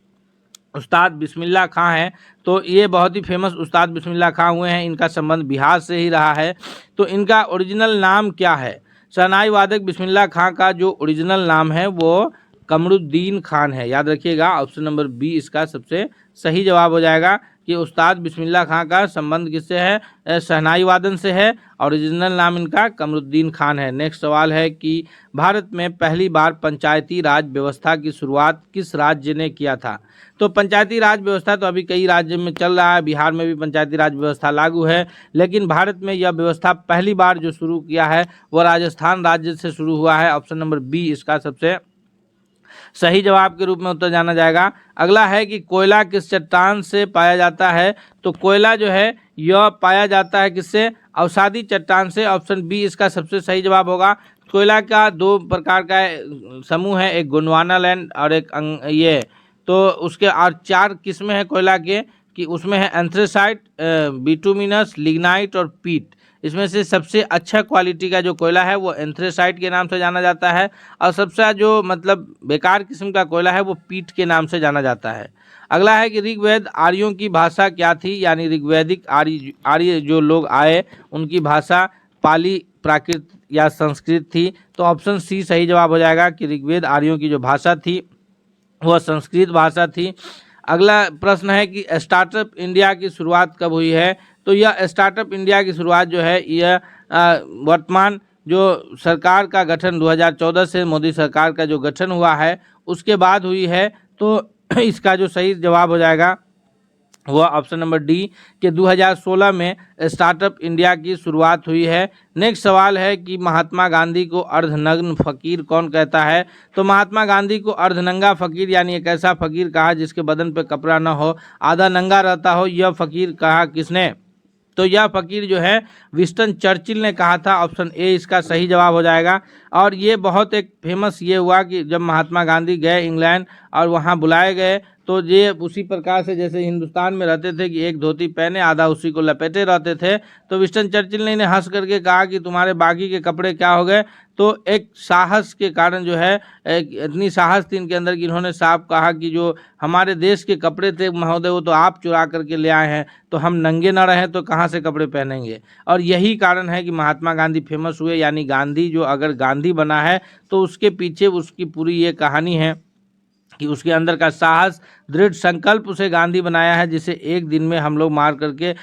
A: उस्ताद बिस्मिल्लाह खां हैं, तो ये बहुत ही फेमस उस्ताद बिस्मिल्लाह खां हुए हैं, इनका संबंध बिहार से ही रहा है। तो इनका ओरिजिनल नाम क्या है। शहनाई वादक बिस्मिल्लाह खां का जो ओरिजिनल नाम है वो कमरुद्दीन खान है, याद रखिएगा। ऑप्शन नंबर बी इसका सबसे सही जवाब हो जाएगा। कि उस्ताद बिस्मिल्लाह खां का संबंध किससे है? शहनाई वादन से है। ओरिजिनल नाम इनका कमरुद्दीन खान है। नेक्स्ट सवाल है कि भारत में पहली बार पंचायती राज व्यवस्था की शुरुआत किस राज्य ने किया था? तो पंचायती राज व्यवस्था तो अभी कई राज्यों में चल रहा है, बिहार में भी पंचायती राज व्यवस्था लागू है, लेकिन भारत में यह व्यवस्था पहली बार जो शुरू किया है वह राजस्थान राज्य से शुरू हुआ है। ऑप्शन नंबर बी इसका सबसे सही जवाब के रूप में उत्तर जाना जाएगा। अगला है कि कोयला किस चट्टान से पाया जाता है? तो कोयला जो है यह पाया जाता है किससे? अवसादी चट्टान से। ऑप्शन बी इसका सबसे सही जवाब होगा। कोयला का दो प्रकार का समूह है, एक गोंडवाना लैंड और एक ये, तो उसके और 4 किस्में हैं कोयला के, कि उसमें है एंथ्रेसाइट, बिटुमिनस, लिग्नाइट और पीट। इसमें से सबसे अच्छा क्वालिटी का जो कोयला है वो एंथ्रेसाइट के नाम से जाना जाता है, और सबसे जो मतलब बेकार किस्म का कोयला है वो पीट के नाम से जाना जाता है। अगला है कि ऋग्वेद आर्यों की भाषा क्या थी? यानी ऋग्वैदिक आर्य जो लोग आए उनकी भाषा पाली, प्राकृत या संस्कृत थी। तो ऑप्शन सी सही जवाब हो जाएगा कि ऋग्वेद आर्यों की जो भाषा थी वह संस्कृत भाषा थी। अगला प्रश्न है कि स्टार्टअप इंडिया की शुरुआत कब हुई है? तो यह स्टार्टअप इंडिया की शुरुआत जो है यह वर्तमान जो सरकार का गठन 2014 से मोदी सरकार का जो गठन हुआ है उसके बाद हुई है। तो इसका जो सही जवाब हो जाएगा वह ऑप्शन नंबर डी कि 2016 में स्टार्टअप इंडिया की शुरुआत हुई है। नेक्स्ट सवाल है कि महात्मा गांधी को अर्धनग्न फकीर कौन कहता है? तो महात्मा गांधी को अर्धनंगा फकीर यानी एक ऐसा फकीर कहा जिसके बदन पे कपड़ा न हो, आधा नंगा रहता हो, यह फकीर कहा किसने? तो यह फकीर जो है विंस्टन चर्चिल ने कहा था। ऑप्शन ए इसका सही जवाब हो जाएगा। और ये बहुत एक फेमस ये हुआ कि जब महात्मा गांधी गए इंग्लैंड और वहाँ बुलाए गए तो ये उसी प्रकार से जैसे हिंदुस्तान में रहते थे कि एक धोती पहने आधा उसी को लपेटे रहते थे, तो विंस्टन चर्चिल ने इन्हें हंस करके कहा कि तुम्हारे बाकी के कपड़े क्या हो गए? तो एक साहस के कारण जो है इतनी साहस थी इनके अंदर कि इन्होंने साफ कहा कि जो हमारे देश के कपड़े थे महोदय वो तो आप चुरा करके ले आए हैं, तो हम नंगे ना रहें तो कहाँ से कपड़े पहनेंगे। और यही कारण है कि महात्मा गांधी फेमस हुए। यानी गांधी जो अगर गांधी बना है तो उसके पीछे उसकी पूरी ये कहानी है कि उसके अंदर का साहस, दृढ़ संकल्प उसे गांधी बनाया है, जिसे एक दिन में हम लोग मार करके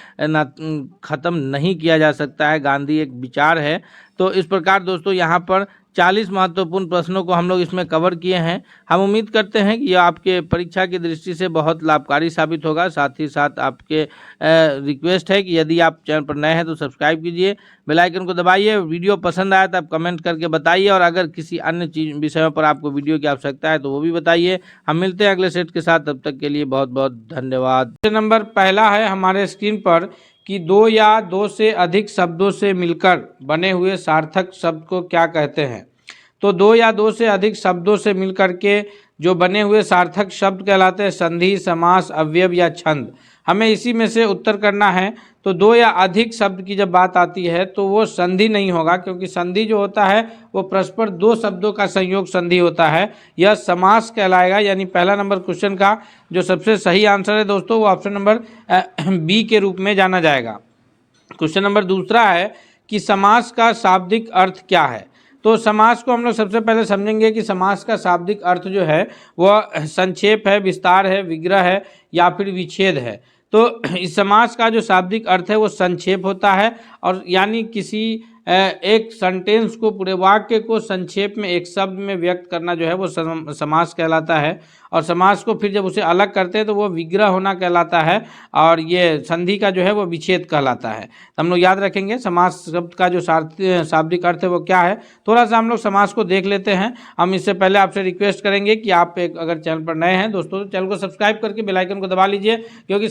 A: ख़त्म नहीं किया जा सकता है। गांधी एक विचार है। तो इस प्रकार दोस्तों यहाँ पर 40 महत्वपूर्ण प्रश्नों को हम लोग इसमें कवर किए हैं। हम उम्मीद करते हैं कि यह आपके परीक्षा की दृष्टि से बहुत लाभकारी साबित होगा। साथ ही साथ आपके रिक्वेस्ट है कि यदि आप चैनल पर नए हैं तो सब्सक्राइब कीजिए, बेल आइकन को दबाइए। वीडियो पसंद आया तो आप कमेंट करके बताइए, और अगर किसी अन्य विषयों पर आपको वीडियो की आवश्यकता है तो वो भी बताइए। हम मिलते हैं अगले सेट के साथ, तब तक के लिए बहुत बहुत धन्यवाद। नंबर पहला है हमारे स्क्रीन पर कि 2 या 2 से अधिक शब्दों से मिलकर बने हुए सार्थक शब्द को क्या कहते हैं? तो 2 या 2 से अधिक शब्दों से मिलकर के जो बने हुए सार्थक शब्द कहलाते हैं संधि, समास, अवयव या छंद। हमें इसी में से उत्तर करना है। तो 2 या अधिक शब्द की जब बात आती है तो वो संधि नहीं होगा, क्योंकि संधि जो होता है वो परस्पर 2 शब्दों का संयोग संधि होता है। यह समास कहलाएगा। यानी पहला नंबर क्वेश्चन का जो सबसे सही आंसर है दोस्तों वो ऑप्शन नंबर बी के रूप में जाना जाएगा। क्वेश्चन नंबर दूसरा है कि समास का शाब्दिक अर्थ क्या है? तो समास को हम लोग सबसे पहले समझेंगे कि समास का शाब्दिक अर्थ जो है वह संक्षेप है, विस्तार है, विग्रह है या फिर विच्छेद है। तो इस समास का जो शाब्दिक अर्थ है वो संक्षेप होता है, और यानी किसी एक सेंटेंस को, पूरे वाक्य को संक्षेप में एक शब्द में व्यक्त करना जो है वो समास कहलाता है। और समास को फिर जब उसे अलग करते हैं तो वो विग्रह होना कहलाता है, और ये संधि का जो है वो विच्छेद कहलाता है। तो हम लोग याद रखेंगे समास शब्द का जो शाब्दिक अर्थ है वो क्या है। थोड़ा सा हम लोग समास को देख लेते हैं। हम इससे पहले आपसे रिक्वेस्ट करेंगे कि आप अगर चैनल पर नए हैं दोस्तों तो चैनल को सब्सक्राइब करके बेल आइकन को दबा लीजिए, क्योंकि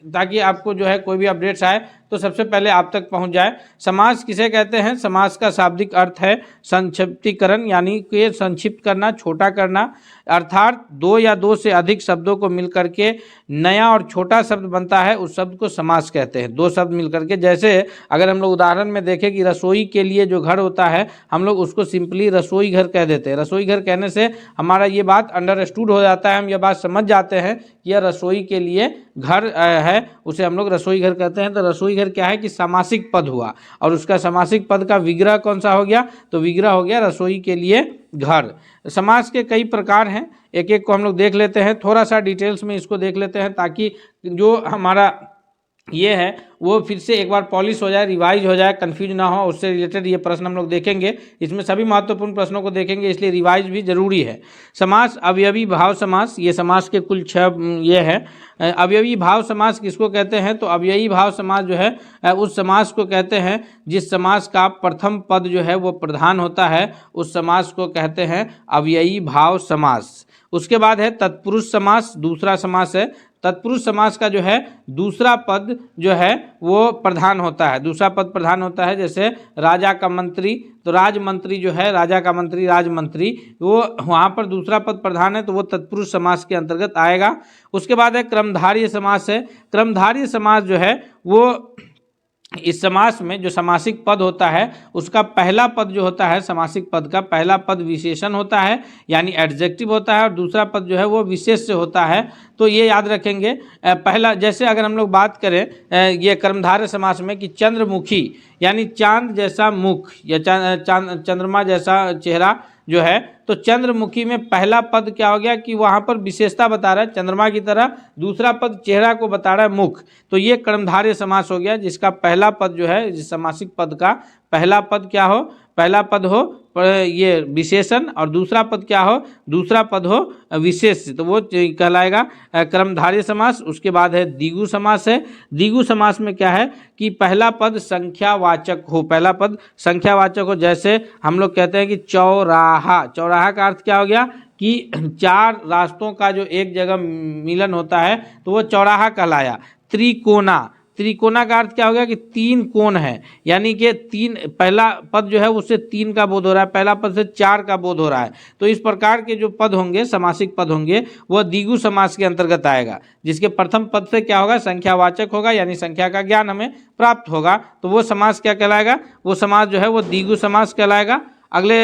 A: ताकि आपको जो है कोई भी अपडेट्स आए तो सबसे पहले आप तक पहुंच जाए। समास किसे कहते हैं? समास का शाब्दिक अर्थ है संक्षिप्तीकरण, यानी कि संक्षिप्त करना, छोटा करना। अर्थात 2 या 2 से अधिक शब्दों को मिलकर के नया और छोटा शब्द बनता है, उस शब्द को समास कहते हैं। 2 शब्द मिलकर के, जैसे अगर हम लोग उदाहरण में देखें कि रसोई के लिए जो घर होता है हम लोग उसको सिंपली रसोई घर कह देते हैं। रसोई घर कहने से हमारा ये बात अंडरस्टूड हो जाता है, हम ये बात समझ जाते हैं कि यह रसोई के लिए घर है, उसे हम लोग रसोई घर कहते हैं। तो रसोई घर क्लियर क्या है कि समासिक पद हुआ, और उसका समासिक पद का विग्रह कौन सा हो गया, तो विग्रह हो गया रसोई के लिए घर। समास के कई प्रकार हैं, एक एक को हम लोग देख लेते हैं, थोड़ा सा डिटेल्स में इसको देख लेते हैं ताकि जो हमारा ये है वो फिर से एक बार पॉलिश हो जाए, रिवाइज हो जाए, कंफ्यूज ना हो। उससे रिलेटेड ये प्रश्न हम लोग देखेंगे, इसमें सभी महत्वपूर्ण प्रश्नों को देखेंगे, इसलिए रिवाइज भी जरूरी है। समास, अवयवी भाव समास, ये समास के कुल 6 ये है। अवयवी भाव समास किसको कहते हैं, तो अवयवी भाव समास जो है उस समास को कहते हैं जिस समास का प्रथम पद जो है वो प्रधान होता है, उस समास को कहते हैं अवयवी भाव समास। उसके बाद है तत्पुरुष समास, दूसरा समास है। तत्पुरुष समास का जो है दूसरा पद जो है वो प्रधान होता है, दूसरा पद प्रधान होता है। जैसे राजा का मंत्री, तो राजमंत्री जो है, राजा का मंत्री राजमंत्री, वो वहाँ पर दूसरा पद प्रधान है, तो वो तत्पुरुष समास के अंतर्गत आएगा। उसके बाद है क्रमधारय समास है। क्रमधारय समास जो है वो इस समास में जो समासिक पद होता है उसका पहला पद जो होता है, समासिक पद का पहला पद विशेषण होता है यानी एडजेक्टिव होता है, और दूसरा पद जो है वो विशेष्य होता है। तो ये याद रखेंगे। पहला, जैसे अगर हम लोग बात करें ये कर्मधारय समास में कि चंद्रमुखी यानी चांद जैसा मुख या चंद्रमा जैसा चेहरा जो है, तो चंद्रमुखी में पहला पद क्या हो गया कि वहाँ पर विशेषता बता रहा है चंद्रमा की तरह, दूसरा पद चेहरा को बता रहा है मुख, तो ये कर्मधारय समास हो गया जिसका पहला पद जो है, जिस समासिक पद का पहला पद क्या हो, पहला पद हो ये विशेषण और दूसरा पद क्या हो, दूसरा पद हो विशेष, तो वो कहलाएगा कर्मधारय समास। उसके बाद है द्विगु समास है। द्विगु समास में क्या है कि पहला पद संख्यावाचक हो, पहला पद संख्यावाचक हो। जैसे हम लोग कहते हैं कि चौराहा, चौराहा का अर्थ क्या हो गया कि 4 रास्तों का जो एक जगह मिलन होता है तो वो चौराहा कहलाया। त्रिकोना, त्रिकोना का अर्थ क्या हो गया कि 3 कोण है, यानी कि 3, पहला पद जो है उससे 3 का बोध हो रहा है, पहला पद से 4 का बोध हो रहा है। तो इस प्रकार के जो पद होंगे, समासिक पद होंगे, वह द्विगु समास के अंतर्गत आएगा, जिसके प्रथम पद से क्या होगा, संख्यावाचक होगा, यानी संख्या का ज्ञान हमें प्राप्त होगा, तो वो समास क्या कहलाएगा, वो समास जो है वो द्विगु समास कहलाएगा। अगले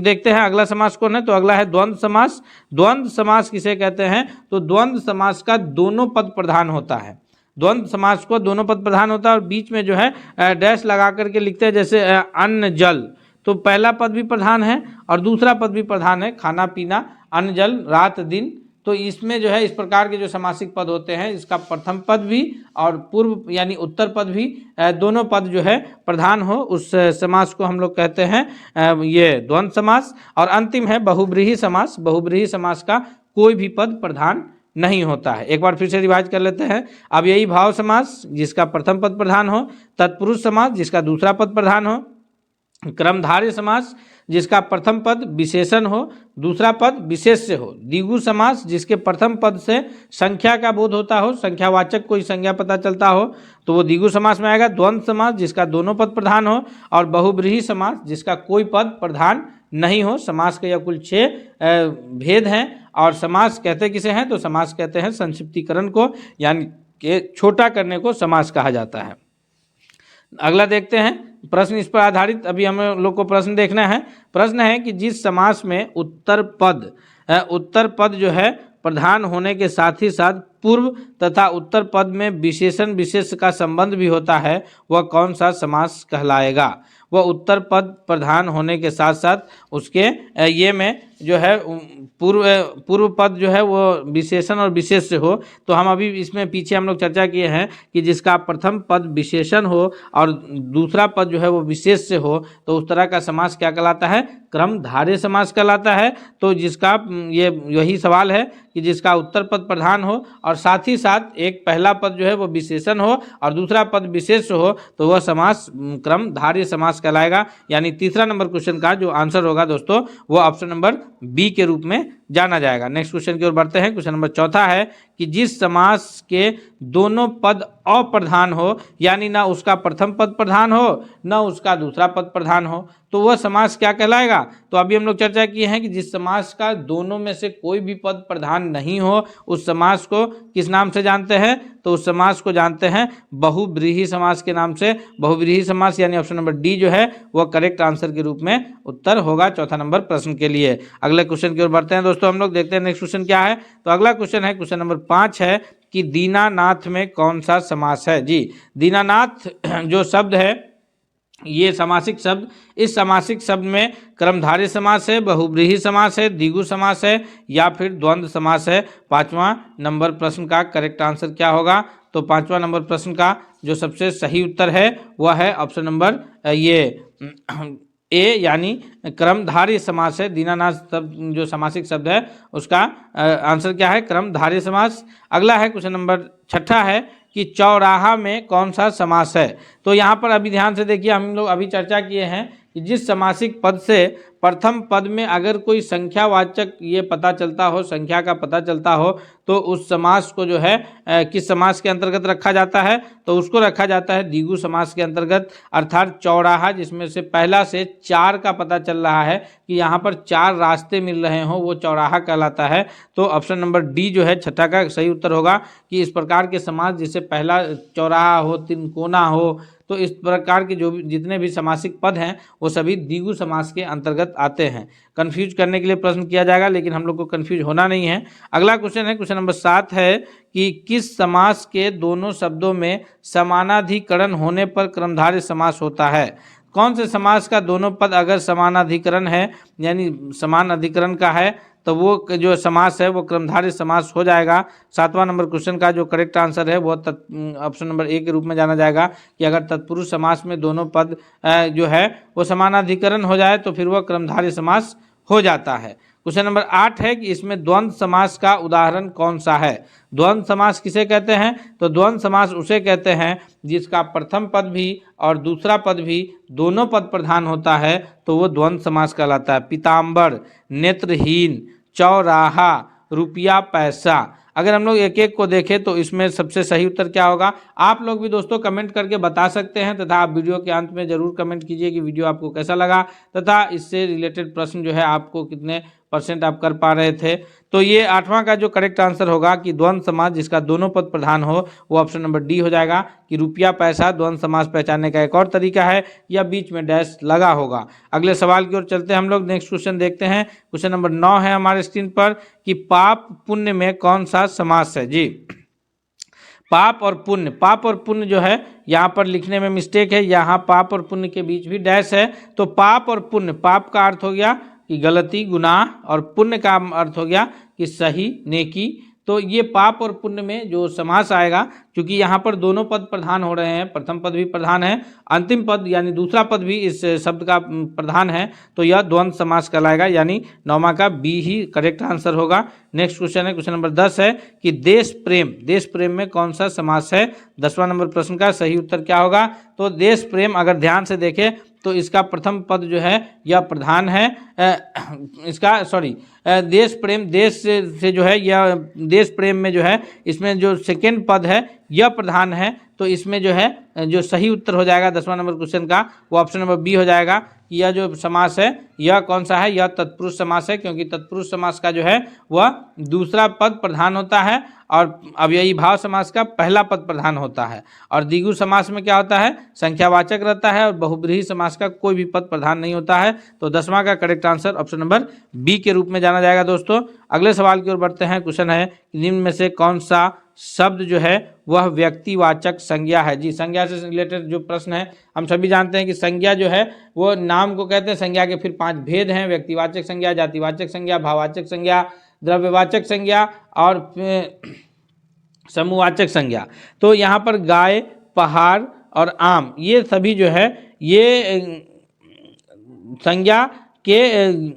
A: देखते हैं अगला समास कौन है, तो अगला है द्वंद्व समास। द्वंद्व समास किसे कहते हैं, तो द्वंद्व समास का दोनों पद प्रधान होता है। द्वंद्व समास को दोनों पद प्रधान होता है और बीच में जो है डैश लगा करके लिखते हैं, जैसे अन्न जल, तो पहला पद भी प्रधान है और दूसरा पद भी प्रधान है, खाना पीना, अन्न जल, रात दिन। तो इसमें जो है इस प्रकार के जो समासिक पद होते हैं, इसका प्रथम पद भी और पूर्व यानी उत्तर पद भी दोनों पद जो है प्रधान हो, उस समास को हम लोग कहते हैं ये द्वंद्व समास। और अंतिम है बहुब्रीहि समास। बहुब्रीहि समास का कोई भी पद प्रधान नहीं होता है। एक बार फिर से रिवाइज कर लेते हैं। अब यही भाव समास जिसका प्रथम पद प्रधान हो, तत्पुरुष समास जिसका दूसरा पद प्रधान हो, क्रमधारय समास जिसका प्रथम पद विशेषण हो, दूसरा पद विशेष्य हो, द्विगु समास जिसके प्रथम पद से संख्या का बोध होता हो, संख्यावाचक कोई संज्ञा पता चलता हो, तो वो द्विगु समास में आएगा। द्वंद्व समास जिसका दोनों पद प्रधान हो, और बहुब्रीहि समास जिसका कोई पद प्रधान नहीं हो। समास के यह कुल 6 भेद हैं। और समास कहते किसे हैं, तो समास कहते हैं संक्षिप्तीकरण को, यानी कि छोटा करने को समास कहा जाता है। अगला देखते हैं प्रश्न, इस पर आधारित अभी हम लोग को प्रश्न देखना है। प्रश्न है कि जिस समास में उत्तर पद जो है प्रधान होने के साथ ही साथ पूर्व तथा उत्तर पद में विशेषण विशेष का संबंध भी होता है, वह कौन सा समास कहलाएगा। वह उत्तर पद प्रधान होने के साथ साथ उसके ये में जो है पूर्व पद जो है वो विशेषण और विशेष्य हो। तो हम अभी इसमें पीछे हम लोग चर्चा किए हैं कि जिसका प्रथम पद विशेषण हो और दूसरा पद जो है वो विशेष्य हो, तो उस तरह का समास क्या कहलाता है, क्रमधारय समास कहलाता है। तो जिसका यही सवाल है कि जिसका उत्तर पद प्रधान हो और साथ ही साथ एक पहला पद जो है वो विशेषण हो और दूसरा पद विशेष हो, तो वह समास क्रमधारय समास कहलाएगा। यानी तीसरा नंबर क्वेश्चन का जो आंसर होगा दोस्तों, वो ऑप्शन नंबर बी के रूप में जाना जाएगा। नेक्स्ट क्वेश्चन की ओर बढ़ते हैं। क्वेश्चन नंबर चौथा है कि जिस समास के दोनों पद अप्रधान हो, यानी ना उसका प्रथम पद प्रधान हो ना उसका दूसरा पद प्रधान हो, तो वह समास क्या कहलाएगा। तो अभी हम लोग चर्चा किए हैं कि जिस समास का दोनों में से कोई भी पद प्रधान नहीं हो, उस समास को किस नाम से जानते हैं, तो उस समास को जानते हैं बहुब्रीहि समास के नाम से। बहुब्रीहि समास यानी ऑप्शन नंबर डी जो है वह करेक्ट आंसर के रूप में उत्तर होगा चौथा नंबर प्रश्न के लिए। अगले क्वेश्चन की ओर बढ़ते हैं दोस्तों, हम लोग देखते हैं नेक्स्ट क्वेश्चन क्या है। तो अगला क्वेश्चन है क्वेश्चन नंबर 5 है कि दीनानाथ में कौन सा समास है। जी, दीनानाथ जो शब्द है ये समासिक शब्द, इस समासिक शब्द में कर्मधारय समास है, बहुब्रीहि समास है, द्विगु समास है या फिर द्वंद्व समास है। 5वां नंबर प्रश्न का करेक्ट आंसर क्या होगा? तो 5वां नंबर प्रश्न का जो सबसे सही उत्तर है वह है ऑप्शन नंबर ये ए, यानी क्रमधारय समास है। दीनानाथ शब्द जो समासिक शब्द है उसका आंसर क्या है? क्रमधारय समास। अगला है क्वेश्चन नंबर 6 है कि चौराहा में कौन सा समास है। तो यहाँ पर अभी ध्यान से देखिए, हम लोग अभी चर्चा किए हैं कि जिस समासिक पद से प्रथम पद में अगर कोई संख्यावाचक ये पता चलता हो, संख्या का पता चलता हो, तो उस समास को जो है किस समास के अंतर्गत रखा जाता है? तो उसको रखा जाता है द्विगु समास के अंतर्गत। अर्थात चौराहा जिसमें से पहला से 4 का पता चल रहा है कि यहाँ पर 4 रास्ते मिल रहे हों, वो चौराहा कहलाता है। तो ऑप्शन नंबर डी जो है 6 का सही उत्तर होगा कि इस प्रकार के समास जिससे पहला चौराहा हो, तिनकोना हो, तो इस प्रकार के जो भी जितने भी समासिक पद हैं वो सभी द्विगु समास के अंतर्गत आते हैं। कंफ्यूज करने के लिए प्रश्न किया जाएगा, लेकिन हम लोग को कंफ्यूज होना नहीं है। अगला क्वेश्चन है, क्वेश्चन नंबर 7 है कि किस समास के दोनों शब्दों में समानाधिकरण होने पर क्रमधारय समास होता है। कौन से समास का दोनों पद अगर समानाधिकरण है, यानी समान अधिकरण का है, तो वो जो समास है वो क्रमधारय समास हो जाएगा। 7वां नंबर क्वेश्चन का जो करेक्ट आंसर है वो ऑप्शन नंबर ए के रूप में जाना जाएगा कि अगर तत्पुरुष समास में दोनों पद जो है वो समानाधिकरण हो जाए तो फिर वह क्रमधारय समास हो जाता है। क्वेश्चन नंबर 8 है कि इसमें द्वंद्व समास का उदाहरण कौन सा है। द्वंद्व समास किसे कहते हैं? तो द्वंद्व समास उसे कहते हैं जिसका प्रथम पद भी और दूसरा पद भी दोनों पद प्रधान होता है, तो वो द्वंद्व समास कहलाता है। पीताम्बर, नेत्रहीन, चौराहा, रुपया पैसा। अगर हम लोग एक एक को देखें तो इसमें सबसे सही उत्तर क्या होगा? आप लोग भी दोस्तों कमेंट करके बता सकते हैं, तथा आप वीडियो के अंत में जरूर कमेंट कीजिए कि वीडियो आपको कैसा लगा, तथा इससे रिलेटेड प्रश्न जो है आपको कितने % आप कर पा रहे थे। तो ये 8वां का जो करेक्ट आंसर होगा कि द्वंद्व समास जिसका दोनों पद प्रधान हो, वो ऑप्शन नंबर डी हो जाएगा कि रुपया पैसा द्वंद्व समास पहचानने का एक और तरीका है, या बीच में डैश लगा होगा। अगले सवाल की ओर चलते हैं हम लोग। नेक्स्ट क्वेश्चन देखते हैं। क्वेश्चन नंबर 9 है हमारे स्क्रीन पर कि पाप पुण्य में कौन सा समास है। जी, पाप और पुण्य, पाप और पुण्य जो है यहाँ पर लिखने में मिस्टेक है, यहाँ पाप और पुण्य के बीच भी डैश है। तो पाप और पुण्य, पाप का अर्थ हो गया कि गलती, गुनाह, और पुण्य का अर्थ हो गया कि सही, नेकी। तो ये पाप और पुण्य में जो समास आएगा, क्योंकि यहाँ पर दोनों पद प्रधान हो रहे हैं, प्रथम पद भी प्रधान है, अंतिम पद यानी दूसरा पद भी इस शब्द का प्रधान है, तो यह द्वंद्व समास कहलाएगा, यानी 9वां का बी ही करेक्ट आंसर होगा। नेक्स्ट क्वेश्चन है, क्वेश्चन नंबर 10 है कि देश प्रेम, देश प्रेम में कौन सा समास है। 10वां नंबर प्रश्न का सही उत्तर क्या होगा? तो देश प्रेम अगर ध्यान से देखें तो इसका प्रथम पद जो है यह प्रधान है, देश प्रेम, देश से जो है यह देश प्रेम में जो है इसमें जो सेकेंड पद है यह प्रधान है। तो इसमें जो है जो सही उत्तर हो जाएगा 10वां नंबर क्वेश्चन का वो ऑप्शन नंबर बी हो जाएगा कि यह जो समास है यह कौन सा है? यह तत्पुरुष समास है, क्योंकि तत्पुरुष समास का जो है वह दूसरा पद प्रधान होता है और अव्ययी भाव समास का पहला पद प्रधान होता है। और द्विगु समास में क्या होता है? संख्यावाचक रहता है, और बहुब्रीहि समास का कोई भी पद प्रधान नहीं होता है। तो 10वां का correct answer option number B के रूप में जाना जाएगा। दोस्तों अगले सवाल की ओर बढ़ते हैं। क्वेश्चन है निम्न में से कौन सा शब्द जो है वह व्यक्तिवाचक संज्ञा है। जी, संज्ञा से रिलेटेड जो प्रश्न है, हम सभी जानते हैं कि संज्ञा जो है वो नाम को कहते हैं। संज्ञा के फिर 5 भेद हैं: व्यक्तिवाचक संज्ञा, जातिवाचक संज्ञा, भाववाचक संज्ञा, द्रव्यवाचक संज्ञा और समूहवाचक संज्ञा। तो यहाँ पर गाय, पहाड़ और आम, ये सभी जो है ये संज्ञा के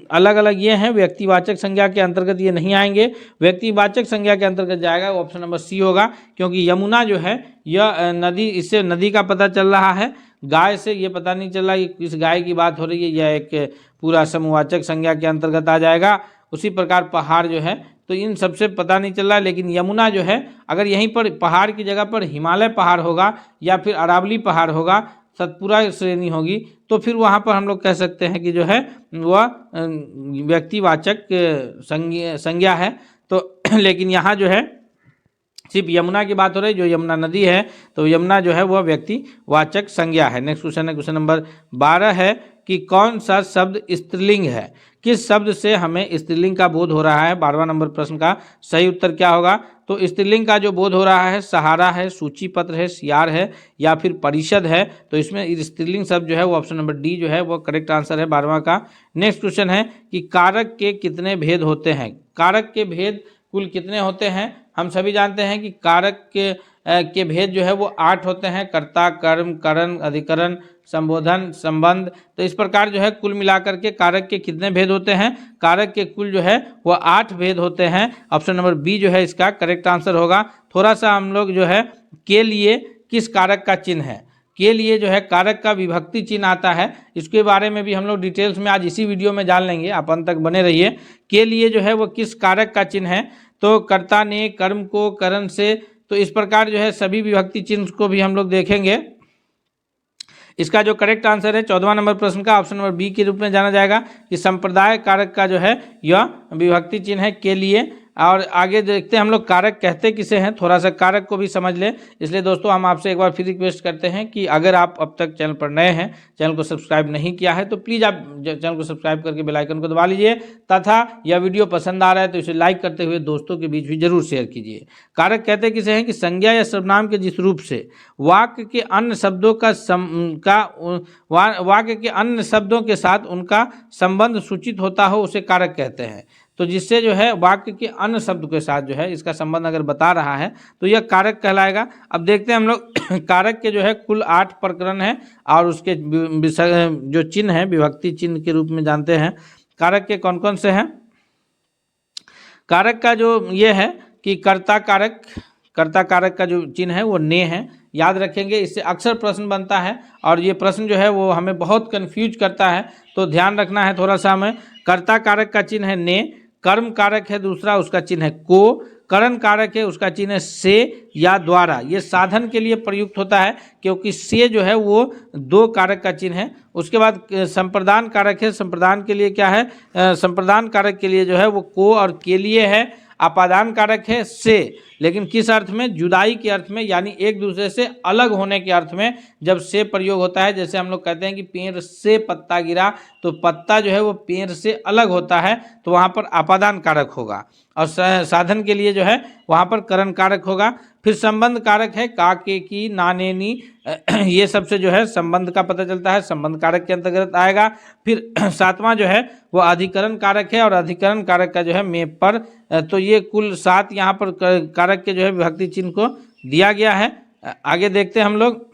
A: अलग अलग ये हैं, व्यक्तिवाचक संज्ञा के अंतर्गत ये नहीं आएंगे। व्यक्तिवाचक संज्ञा के अंतर्गत जाएगा वो ऑप्शन नंबर सी होगा, क्योंकि यमुना जो है यह नदी, इससे नदी का पता चल रहा है। गाय से ये पता नहीं चल रहा कि किस गाय की बात हो रही है, यह एक पूरा समूहवाचक संज्ञा के अंतर्गत आ जाएगा। उसी प्रकार पहाड़ जो है तो इन सबसे पता नहीं चल रहा है, लेकिन यमुना जो है अगर यहीं पर पहाड़ की जगह पर हिमालय पहाड़ होगा या फिर अरावली पहाड़ होगा, सतपुरा श्रेणी होगी, तो फिर वहाँ पर हम लोग कह सकते हैं कि जो है वह व्यक्तिवाचक संज्ञा है। तो लेकिन यहाँ जो है सिर्फ यमुना की बात हो रही है, जो यमुना नदी है, तो यमुना जो है वह व्यक्तिवाचक संज्ञा है। नेक्स्ट क्वेश्चन है, क्वेश्चन नंबर 12 है कि कौन सा शब्द स्त्रीलिंग है। किस शब्द से हमें स्त्रीलिंग का बोध हो रहा है? 12वां नंबर प्रश्न का सही उत्तर क्या होगा? तो स्त्रीलिंग का जो बोध हो रहा है सहारा है, सूची पत्र है, सियार है या फिर परिषद है। तो इसमें स्त्रीलिंग शब्द जो है वो ऑप्शन नंबर डी जो है वो करेक्ट आंसर है 12वां का। नेक्स्ट क्वेश्चन है कि कारक के कितने भेद होते हैं? कारक के भेद कुल कितने होते हैं? हम सभी जानते हैं कि कारक के भेद जो है वो 8 होते हैं। कर्ता, कर्म, करण, अधिकरण, संबोधन, संबंध। तो इस प्रकार जो है कुल मिलाकर के कारक के कितने भेद होते हैं? कारक के कुल जो है वो 8 भेद होते हैं। ऑप्शन नंबर बी जो है इसका करेक्ट आंसर होगा। थोड़ा सा हम लोग जो है के लिए किस कारक का चिन्ह है, के लिए जो है कारक का विभक्ति चिन्ह आता है, इसके बारे में भी हम लोग डिटेल्स में आज इसी वीडियो में जान लेंगे। आप अंत तक बने रहिए। के लिए जो है वो किस कारक का चिन्ह है? तो कर्ता ने, कर्म को, करण से। तो इस प्रकार जो है सभी विभक्ति चिन्ह को भी हम लोग देखेंगे। इसका जो करेक्ट आंसर है 14वां नंबर प्रश्न का ऑप्शन नंबर बी के रूप में जाना जाएगा कि संप्रदाय कारक का जो है यह विभक्ति चिन्ह है के लिए। और आगे देखते हैं हम लोग कारक कहते किसे हैं, थोड़ा सा कारक को भी समझ लें। इसलिए दोस्तों हम आपसे एक बार फिर रिक्वेस्ट करते हैं कि अगर आप अब तक चैनल पर नए हैं, चैनल को सब्सक्राइब नहीं किया है तो प्लीज़ आप चैनल को सब्सक्राइब करके बेल आइकन को दबा लीजिए तथा यह वीडियो पसंद आ रहा है तो इसे लाइक करते हुए दोस्तों के बीच भी जरूर शेयर कीजिए। कारक कहते किसे हैं कि संज्ञा या सर्वनाम के जिस रूप से वाक्य के अन्य शब्दों वाक्य के अन्य शब्दों के साथ उनका संबंध सूचित होता हो उसे कारक कहते हैं। तो जिससे जो है वाक्य के अन्य शब्द के साथ जो है इसका संबंध अगर बता रहा है तो यह कारक कहलाएगा। अब देखते हैं हम लोग कारक के जो है कुल 8 प्रकरण है और उसके जो चिन्ह है विभक्ति चिन्ह के रूप में जानते हैं। कारक के कौन कौन से हैं? कारक का जो ये है कि कर्ता कारक का जो चिन्ह है वो ने है, याद रखेंगे। इससे अक्सर प्रश्न बनता है और ये प्रश्न जो है वो हमें बहुत कंफ्यूज करता है, तो ध्यान रखना है थोड़ा सा हमें। कर्ता कारक का चिन्ह है ने, कर्म कारक है दूसरा उसका चिन्ह है को, करण कारक है उसका चिन्ह है से या द्वारा। ये साधन के लिए प्रयुक्त होता है क्योंकि से जो है वो 2 कारक का चिन्ह है। उसके बाद संप्रदान कारक है, संप्रदान के लिए क्या है? संप्रदान कारक के लिए जो है वो को और के लिए है। अपादान कारक है से, लेकिन किस अर्थ में? जुदाई के अर्थ में, यानी एक दूसरे से अलग होने के अर्थ में जब से प्रयोग होता है। जैसे हम लोग कहते हैं कि पेड़ से पत्ता गिरा, तो पत्ता जो है वो पेड़ से अलग होता है तो वहाँ पर अपादान कारक होगा। और साधन के लिए जो है वहाँ पर करण कारक होगा। फिर संबंध कारक है का, के, की, ना, ने, नी, ये सबसे जो है संबंध का पता चलता है, संबंध कारक के अंतर्गत आएगा। फिर 7वां जो है वो अधिकरण कारक है और अधिकरण कारक का जो है में पर। तो ये कुल 7 यहाँ पर कारक के जो है विभक्ति चिन्ह को दिया गया है। आगे देखते हैं हम लोग।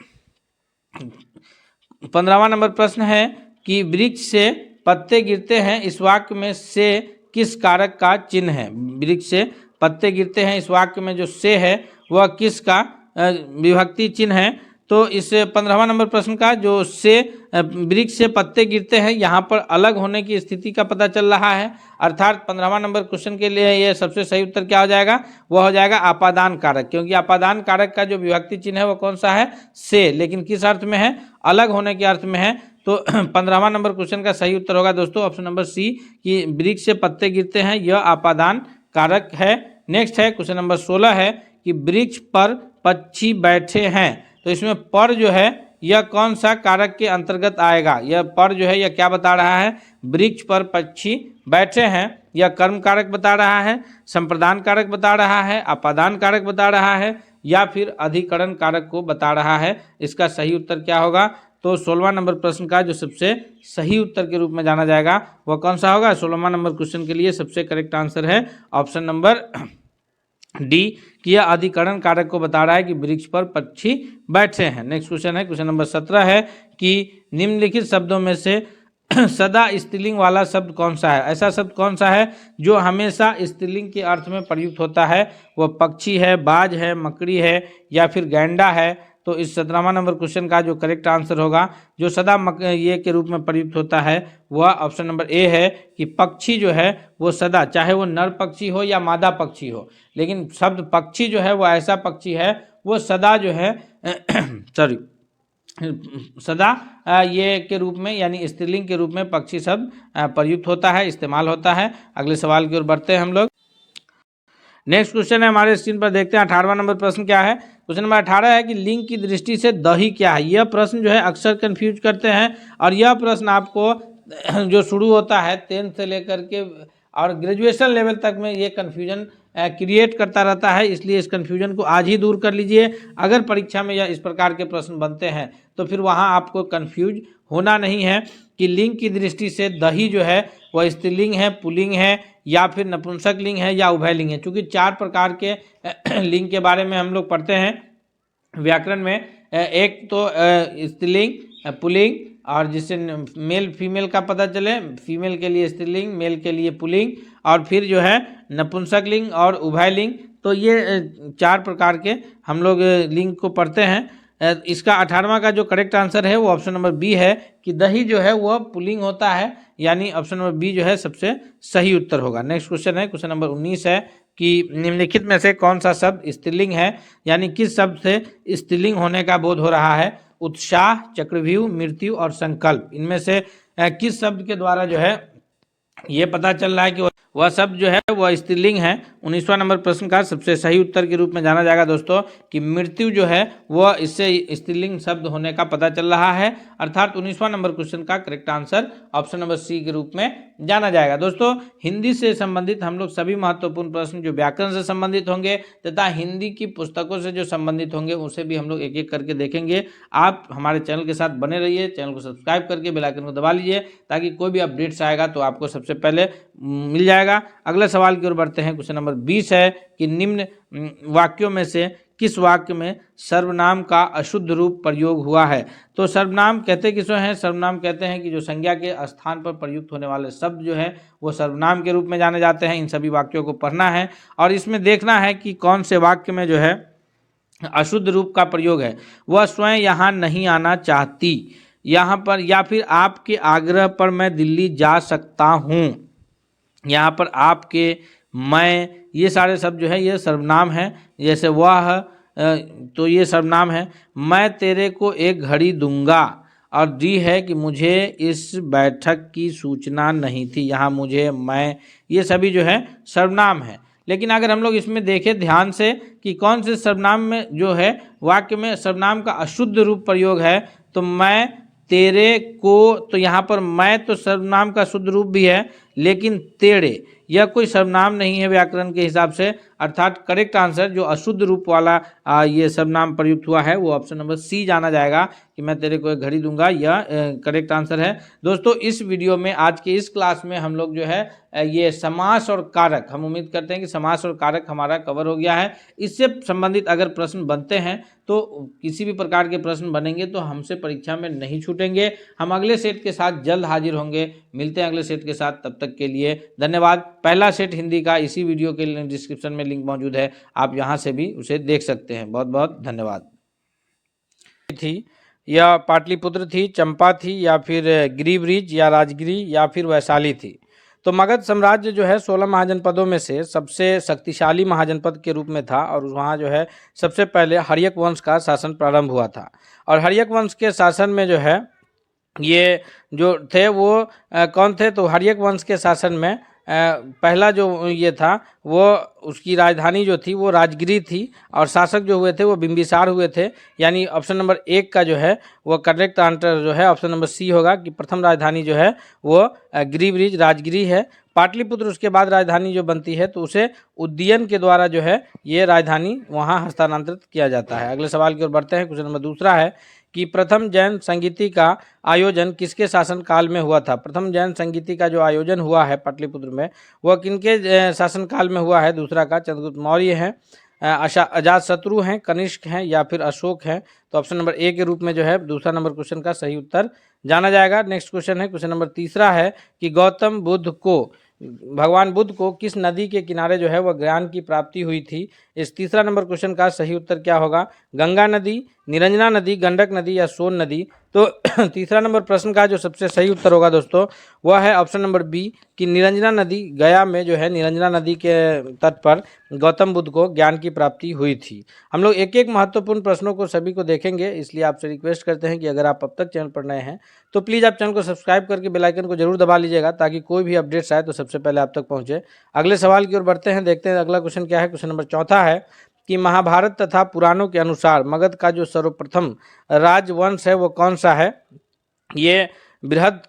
A: 15वां नंबर प्रश्न है कि वृक्ष से पत्ते गिरते हैं इस वाक्य में से किस कारक का चिन्ह है? वृक्ष से पत्ते गिरते हैं इस वाक्य में जो से है वह किसका विभक्ति चिन्ह है? तो इस 15वां नंबर प्रश्न का जो से वृक्ष से पत्ते गिरते हैं यहाँ पर अलग होने की स्थिति का पता चल रहा है। अर्थात 15वां नंबर क्वेश्चन के लिए ये सबसे सही उत्तर क्या हो जाएगा? वह हो जाएगा अपादान कारक, क्योंकि अपादान कारक का जो विभक्ति चिन्ह है वो कौन सा है? से, लेकिन किस अर्थ में है? अलग होने के अर्थ में है। तो 15वां नंबर क्वेश्चन का सही उत्तर होगा दोस्तों ऑप्शन नंबर सी कि वृक्ष से पत्ते गिरते हैं, यह अपादान कारक है। नेक्स्ट है क्वेश्चन नंबर 16 है कि वृक्ष पर पक्षी बैठे हैं। तो इसमें पर जो है यह कौन सा कारक के अंतर्गत आएगा? यह पर जो है यह क्या बता रहा है? वृक्ष पर पक्षी बैठे हैं। यह कर्म कारक बता रहा है, संप्रदान कारक बता रहा है, अपादान कारक बता रहा है या फिर अधिकरण कारक को बता रहा है? इसका सही उत्तर क्या होगा? तो 16वां नंबर प्रश्न का जो सबसे सही उत्तर के रूप में जाना जाएगा वह कौन सा होगा? 16वां नंबर क्वेश्चन के लिए सबसे करेक्ट आंसर है ऑप्शन नंबर डी कि यह अधिकरण कारक को बता रहा है कि वृक्ष पर पक्षी बैठे हैं। नेक्स्ट क्वेश्चन है क्वेश्चन नंबर 17 है कि निम्नलिखित शब्दों में से सदा स्त्रीलिंग वाला शब्द कौन सा है? ऐसा शब्द कौन सा है जो हमेशा स्त्रीलिंग के अर्थ में प्रयुक्त होता है? वह पक्षी है, बाज है, मकड़ी है या फिर गैंडा है? तो इस 17वां नंबर क्वेश्चन का जो करेक्ट आंसर होगा जो सदा ये के रूप में प्रयुक्त होता है वह ऑप्शन नंबर ए है कि पक्षी जो है वो सदा, चाहे वो नर पक्षी हो या मादा पक्षी हो, लेकिन शब्द पक्षी जो है वो ऐसा पक्षी है वो सदा जो है सदा ये के रूप में यानी स्त्रीलिंग के रूप में पक्षी शब्द प्रयुक्त होता है, इस्तेमाल होता है। अगले सवाल की ओर बढ़ते हैं हम लोग। नेक्स्ट क्वेश्चन है हमारे स्क्रीन पर, देखते हैं 18वां नंबर प्रश्न क्या है। क्वेश्चन नंबर 18 है कि लिंग की दृष्टि से दही क्या है? यह प्रश्न जो है अक्सर कंफ्यूज करते हैं और यह प्रश्न आपको जो शुरू होता है 10th से लेकर के और ग्रेजुएशन लेवल तक में ये कन्फ्यूजन क्रिएट करता रहता है, इसलिए इस कन्फ्यूजन को आज ही दूर कर लीजिए। अगर परीक्षा में या इस प्रकार के प्रश्न बनते हैं तो फिर वहाँ आपको कन्फ्यूज होना नहीं है कि लिंग की दृष्टि से दही जो है वह स्त्रीलिंग है, पुल्लिंग है या फिर नपुंसक लिंग है या उभय लिंग है। चूँकि 4 प्रकार के लिंग के बारे में हम लोग पढ़ते हैं व्याकरण में, एक तो स्त्रीलिंग, पुल्लिंग, और जिससे मेल फीमेल का पता चले, फीमेल के लिए स्त्रीलिंग, मेल के लिए पुल्लिंग, और फिर जो है नपुंसक लिंग और उभय लिंग। तो ये 4 प्रकार के हम लोग लिंग को पढ़ते हैं। इसका 18वां का जो करेक्ट आंसर है वो ऑप्शन नंबर बी है कि दही जो है वह पुल्लिंग होता है, यानी ऑप्शन नंबर बी जो है सबसे सही उत्तर होगा। नेक्स्ट क्वेश्चन है, क्वेश्चन नंबर 19 है कि निम्नलिखित में से कौन सा शब्द स्त्रीलिंग है, यानी किस शब्द से स्त्रीलिंग होने का बोध हो रहा है। उत्साह, चक्रव्यूह, मृत्यु और संकल्प, इनमें से किस शब्द के द्वारा जो है ये पता चल रहा है कि वह शब्द जो है वह स्त्रीलिंग है। 19वां नंबर प्रश्न का सबसे सही उत्तर के रूप में जाना जाएगा दोस्तों कि मृत्यु जो है वह इससे स्त्रीलिंग शब्द होने का पता चल रहा है, अर्थात 19वां नंबर क्वेश्चन का correct answer option number C के रूप में जाना जाएगा। दोस्तों हिंदी से संबंधित हम लोग सभी महत्वपूर्ण प्रश्न जो व्याकरण से संबंधित होंगे तथा हिंदी की पुस्तकों से जो संबंधित होंगे उसे भी हम लोग एक एक करके देखेंगे। आप हमारे चैनल के साथ बने रहिए, चैनल को सब्सक्राइब करके बेल आइकन को दबा लीजिए ताकि कोई भी अपडेट्स आएगा तो आपको सबसे पहले मिल जाएगा। अगले सवाल की ओर बढ़ते हैं। क्वेश्चन नंबर 20 है कि निम्न वाक्यों में से किस वाक्य में सर्वनाम का अशुद्ध रूप प्रयोग हुआ है। तो सर्वनाम कहते किसको हैं, सर्वनाम कहते हैं कि जो संज्ञा के स्थान पर प्रयुक्त होने वाले शब्द जो है वो सर्वनाम के रूप में जाने जाते हैं। इन सभी वाक्यों को पढ़ना है और इसमें देखना है कि कौन से वाक्य में जो है अशुद्ध रूप का प्रयोग है। वह स्वयं यहाँ नहीं आना चाहती, यहाँ पर, या फिर आपके आग्रह पर मैं दिल्ली जा सकता हूँ। यहाँ पर आपके, मैं, ये सारे शब्द जो है ये सर्वनाम है। जैसे वह, तो ये सर्वनाम है। मैं तेरे को एक घड़ी दूंगा, और डी है कि मुझे इस बैठक की सूचना नहीं थी। यहाँ मुझे, मैं, ये सभी जो है सर्वनाम है। लेकिन अगर हम लोग इसमें देखें ध्यान से कि कौन से सर्वनाम में जो है वाक्य में सर्वनाम का अशुद्ध रूप प्रयोग है, तो मैं तेरे को, तो यहाँ पर मैं तो सर्वनाम का शुद्ध रूप भी है, लेकिन तेरे यह कोई सर्वनाम नहीं है व्याकरण के हिसाब से, अर्थात करेक्ट आंसर जो अशुद्ध रूप वाला ये सर्वनाम प्रयुक्त हुआ है वो ऑप्शन नंबर सी जाना जाएगा कि मैं तेरे को एक घड़ी दूंगा, यह करेक्ट आंसर है। दोस्तों इस वीडियो में, आज के इस क्लास में हम लोग जो है ये समास और कारक, हम उम्मीद करते हैं कि समास और कारक हमारा कवर हो गया है। इससे संबंधित अगर प्रश्न बनते हैं तो किसी भी प्रकार के प्रश्न बनेंगे तो हमसे परीक्षा में नहीं छूटेंगे। हम अगले सेट के साथ जल्द हाजिर होंगे। मिलते हैं अगले सेट के साथ, तब तक के लिए धन्यवाद। पहला सेट हिंदी का इसी वीडियो के डिस्क्रिप्शन में लिंक मौजूद है, आप यहां से भी उसे देख सकते हैं। बहुत बहुत धन्यवाद। थी या पाटलिपुत्र थी, चंपा थी, या फिर गिरिब्रिज या राजगिरी या फिर वैशाली थी। तो मगध साम्राज्य जो है 16 महाजनपदों में से सबसे शक्तिशाली महाजनपद के रूप में था और वहाँ जो है सबसे पहले हर्यक वंश का शासन प्रारंभ हुआ था। और हर्यक वंश के शासन में जो है ये जो थे वो कौन थे, तो हर्यक वंश के शासन में पहला जो ये था वो, उसकी राजधानी जो थी वो राजगिरी थी और शासक जो हुए थे वो बिंबिसार हुए थे। यानी ऑप्शन नंबर 1 का जो है वो करेक्ट आंसर जो है ऑप्शन नंबर सी होगा कि प्रथम राजधानी जो है वो गिरिब्रिज राजगिरी है। पाटलिपुत्र उसके बाद राजधानी जो बनती है तो उसे उद्ययन के द्वारा जो है ये राजधानी वहाँ हस्तांतरित किया जाता है। अगले सवाल की ओर बढ़ते हैं। क्वेश्चन नंबर दूसरा है कि प्रथम जैन संगीति का आयोजन किसके शासन काल में हुआ था। प्रथम जैन संगीति का जो आयोजन हुआ है पाटलिपुत्र में वह किनके शासन काल में हुआ है। दूसरा का चंद्रगुप्त मौर्य हैं, अजातशत्रु हैं, कनिष्क हैं या फिर अशोक हैं। तो ऑप्शन नंबर ए के रूप में जो है दूसरा नंबर क्वेश्चन का सही उत्तर जाना जाएगा। नेक्स्ट क्वेश्चन है, क्वेश्चन नंबर तीसरा है कि गौतम बुद्ध को, भगवान बुद्ध को किस नदी के किनारे जो है वह ज्ञान की प्राप्ति हुई थी। इस तीसरा नंबर क्वेश्चन का सही उत्तर क्या होगा, गंगा नदी, निरंजना नदी, गंडक नदी या सोन नदी। तो तीसरा नंबर प्रश्न का जो सबसे सही उत्तर होगा दोस्तों वह है ऑप्शन नंबर बी कि निरंजना नदी, गया में जो है निरंजना नदी के तट पर गौतम बुद्ध को ज्ञान की प्राप्ति हुई थी। हम लोग एक एक महत्वपूर्ण प्रश्नों को सभी को देखेंगे, इसलिए आपसे रिक्वेस्ट करते हैं कि अगर आप अब तक चैनल पर नए हैं तो प्लीज़ आप चैनल को सब्सक्राइब करके बेल आइकन को जरूर दबा लीजिएगा ताकि कोई भी अपडेट्स आए तो सबसे पहले आप तक पहुँचे। अगले सवाल की ओर बढ़ते हैं, देखते हैं अगला क्वेश्चन क्या है। क्वेश्चन नंबर चौथा है कि महाभारत तथा पुराणों के अनुसार मगध का जो सर्वप्रथम राजवंश है वो कौन सा है। ये बृहद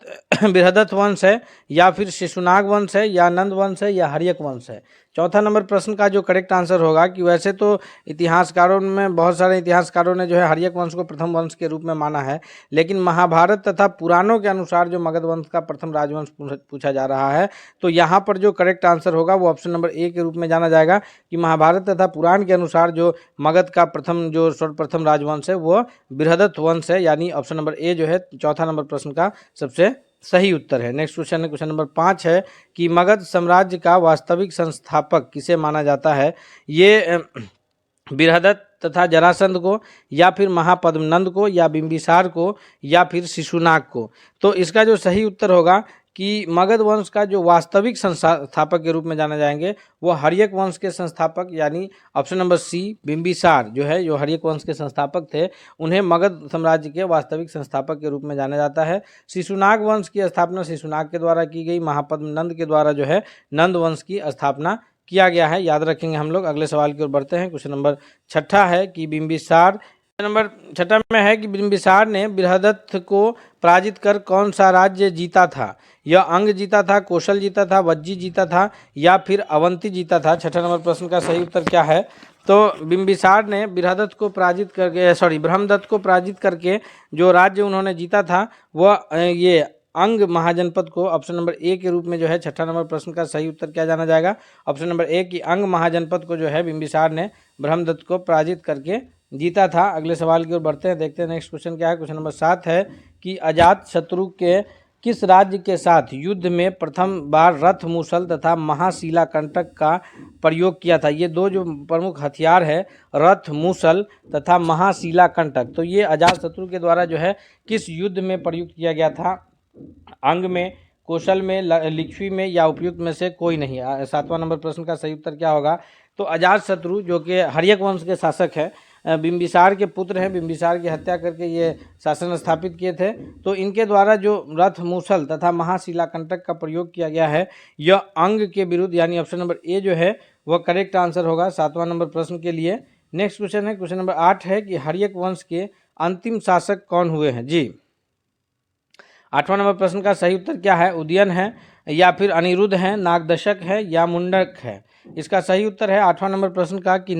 A: बृहदत्त वंश है, या फिर शिशुनाग वंश है, या नंद वंश है, या हर्यक वंश है। चौथा नंबर प्रश्न का जो करेक्ट आंसर होगा कि वैसे तो इतिहासकारों में बहुत सारे इतिहासकारों ने जो है हर्यक वंश को प्रथम वंश के रूप में माना है, लेकिन महाभारत तथा पुराणों के अनुसार जो मगध वंश का प्रथम राजवंश पूछा जा रहा है, तो यहाँ पर जो करेक्ट आंसर होगा वो ऑप्शन नंबर ए के रूप में जाना जाएगा कि महाभारत तथा पुराण के अनुसार जो मगध का प्रथम जो सर्वप्रथम राजवंश है वो बृहदत्त वंश है, यानी ऑप्शन नंबर ए जो है चौथा नंबर प्रश्न का सबसे सही उत्तर है। नेक्स्ट क्वेश्चन है, क्वेश्चन नंबर 5 है कि मगध साम्राज्य का वास्तविक संस्थापक किसे माना जाता है? ये बृहदत्त तथा जरासंध को, या फिर महापद्मनंद को, या बिंबिसार को, या फिर शिशुनाग को। तो इसका जो सही उत्तर होगा कि मगध वंश का जो वास्तविक संस्थापक के रूप में जाने जाएंगे वो हर्यक वंश के संस्थापक, यानी ऑप्शन नंबर सी बिंबिसार जो है, जो हर्यक वंश के संस्थापक थे, उन्हें मगध साम्राज्य के वास्तविक संस्थापक के रूप में जाना जाता है। शिशुनाग वंश की स्थापना शिशुनाग के द्वारा की गई, महापद्मनंद के द्वारा जो है नंद वंश की स्थापना किया गया है। याद रखेंगे हम लोग। अगले सवाल की ओर बढ़ते हैं। क्वेश्चन नंबर 6 है कि बिंबिसार नंबर 6 में है कि बिंबिसार ने बृहदत्त को पराजित कर कौन सा राज्य जीता था? यह अंग जीता था, कौशल जीता था, वज्जी जीता था, या फिर अवंती जीता था। 6 नंबर प्रश्न का सही उत्तर क्या है? तो बिंबिसार ने बृहदत्त को पराजित करके ब्रह्मदत्त को पराजित करके जो राज्य उन्होंने जीता था वह ये अंग महाजनपद को ऑप्शन नंबर ए के रूप में जो है 6 नंबर प्रश्न का सही उत्तर क्या जाना जाएगा? ऑप्शन नंबर ए की अंग महाजनपद को जो है बिंबिसार ने ब्रह्मदत्त को पराजित करके जीता था। अगले सवाल की ओर बढ़ते हैं, देखते हैं नेक्स्ट क्वेश्चन क्या है। क्वेश्चन नंबर 7 है कि अजात शत्रु के किस राज्य के साथ युद्ध में प्रथम बार रथ मूसल तथा महाशिला कंटक का प्रयोग किया था? ये दो जो प्रमुख हथियार है, रथ मूसल तथा महाशिला कंटक, तो ये अजात शत्रु के द्वारा जो है किस युद्ध में प्रयुक्त किया गया था? अंग में, कौशल में, लिखवी में, या उपयुक्त में से कोई नहीं। 7वां नंबर प्रश्न का सही उत्तर क्या होगा? तो अजात शत्रु जो कि हर्यक वंश के शासक है, बिंबिसार के पुत्र हैं, बिंबिसार की हत्या करके ये शासन स्थापित किए थे, तो इनके द्वारा जो रथ मूसल तथा महाशिला कंटक का प्रयोग किया गया है यह अंग के विरुद्ध, यानी ऑप्शन नंबर ए जो है वह करेक्ट आंसर होगा 7वां नंबर प्रश्न के लिए। नेक्स्ट क्वेश्चन है, क्वेश्चन नंबर 8 है कि हर्यक वंश के अंतिम शासक कौन हुए हैं? जी 8वां नंबर प्रश्न का सही उत्तर क्या है? उदयन है, या फिर अनिरुद्ध है, नागदशक है, या मुंडक है। इसका सही उत्तर है 8वां नंबर प्रश्न का कि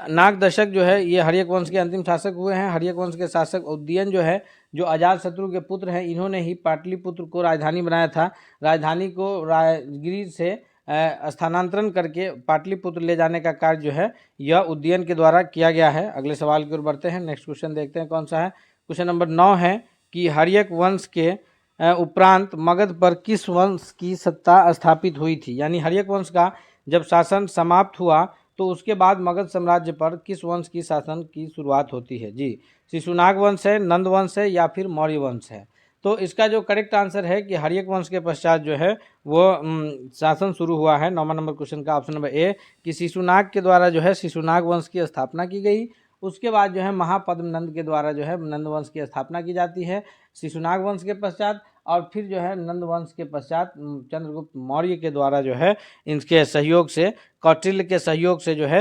A: नागदशक जो है ये हर्यक वंश के अंतिम शासक हुए हैं। हर्यक वंश के शासक उदयन जो है, जो अजातशत्रु के पुत्र हैं, इन्होंने ही पाटलिपुत्र को राजधानी बनाया था। राजधानी को राजगिरी से स्थानांतरण करके पाटलिपुत्र ले जाने का कार्य जो है यह उदयन के द्वारा किया गया है। अगले सवाल की ओर बढ़ते हैं। नेक्स्ट क्वेश्चन देखते हैं कौन सा है। क्वेश्चन नंबर 9 है कि हर्यक वंश के उपरांत मगध पर किस वंश की सत्ता स्थापित हुई थी? यानी हर्यक वंश का जब शासन समाप्त हुआ तो उसके बाद मगध साम्राज्य पर किस वंश की शासन की शुरुआत होती है? जी शिशुनाग वंश है, नंद वंश है, या फिर मौर्य वंश है। तो इसका जो करेक्ट आंसर है कि हर्यक वंश के पश्चात जो है वो शासन शुरू हुआ है। 9वां नंबर क्वेश्चन का ऑप्शन नंबर ए कि शिशुनाग के द्वारा जो है शिशुनाग वंश की स्थापना की गई। उसके बाद जो है महापद्मनंद के द्वारा जो है नंद वंश की स्थापना की जाती है शिशुनाग वंश के पश्चात, और फिर जो है नंद वंश के पश्चात चंद्रगुप्त मौर्य के द्वारा जो है इनके सहयोग से, कौटिल्य के सहयोग से जो है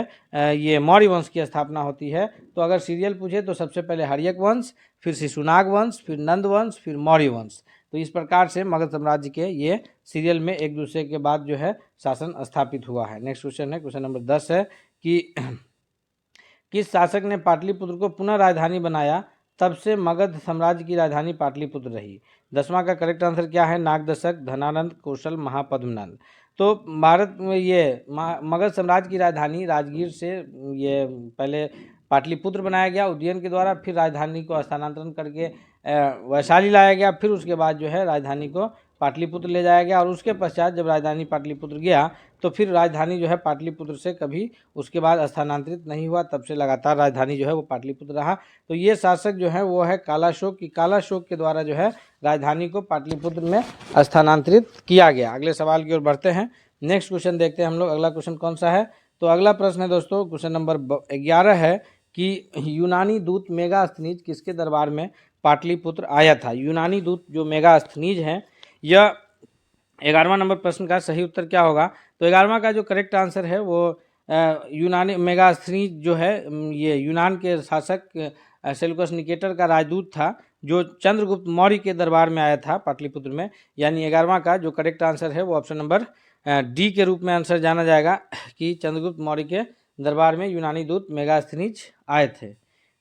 A: ये मौर्य वंश की स्थापना होती है। तो अगर सीरियल पूछे तो सबसे पहले हर्यक वंश, फिर शिशुनाग वंश, फिर नंद वंश, फिर मौर्य वंश। तो इस प्रकार से मगध साम्राज्य के ये सीरियल में एक दूसरे के बाद जो है शासन स्थापित हुआ है। नेक्स्ट क्वेश्चन है, क्वेश्चन नंबर 10 है कि किस शासक ने पाटलिपुत्र को पुनः राजधानी बनाया, तब से मगध साम्राज्य की राजधानी पाटलिपुत्र रही? 10वां का करेक्ट आंसर क्या है? नागदशक, धनानंद, कौशल, महापद्मनंद। तो भारत में ये मगध साम्राज्य की राजधानी राजगीर से ये पहले पाटलिपुत्र बनाया गया उदयन के द्वारा, फिर राजधानी को स्थानांतरण करके वैशाली लाया गया, फिर उसके बाद जो है राजधानी को पाटलिपुत्र ले जाया गया, और उसके पश्चात जब राजधानी पाटलिपुत्र गया तो फिर राजधानी जो है पाटलिपुत्र से कभी उसके बाद स्थानांतरित नहीं हुआ, तब से लगातार राजधानी जो है वो पाटलिपुत्र रहा। तो ये शासक जो है वो है कालाशोक, की कालाशोक के द्वारा जो है राजधानी को पाटलिपुत्र में स्थानांतरित किया गया। अगले सवाल की ओर बढ़ते हैं। नेक्स्ट क्वेश्चन देखते हैं हम लोग, अगला क्वेश्चन कौन सा है। तो अगला प्रश्न है दोस्तों, क्वेश्चन नंबर 11 है कि यूनानी दूत मेगास्थनीज किसके दरबार में पाटलिपुत्र आया था? यूनानी दूत जो मेगास्थनीज है, यह 11वां नंबर प्रश्न का सही उत्तर क्या होगा? तो 11वां का जो करेक्ट आंसर है वो यूनानी मेगास्थनीज जो है ये यूनान के शासक सेल्यूकस निकेटर का राजदूत था, जो चंद्रगुप्त मौर्य के दरबार में आया था पाटलिपुत्र में। यानी 11वां का जो करेक्ट आंसर है वो ऑप्शन नंबर डी के रूप में आंसर जाना जाएगा कि चंद्रगुप्त मौर्य के दरबार में यूनानी दूत मेगास्थनीज आए थे।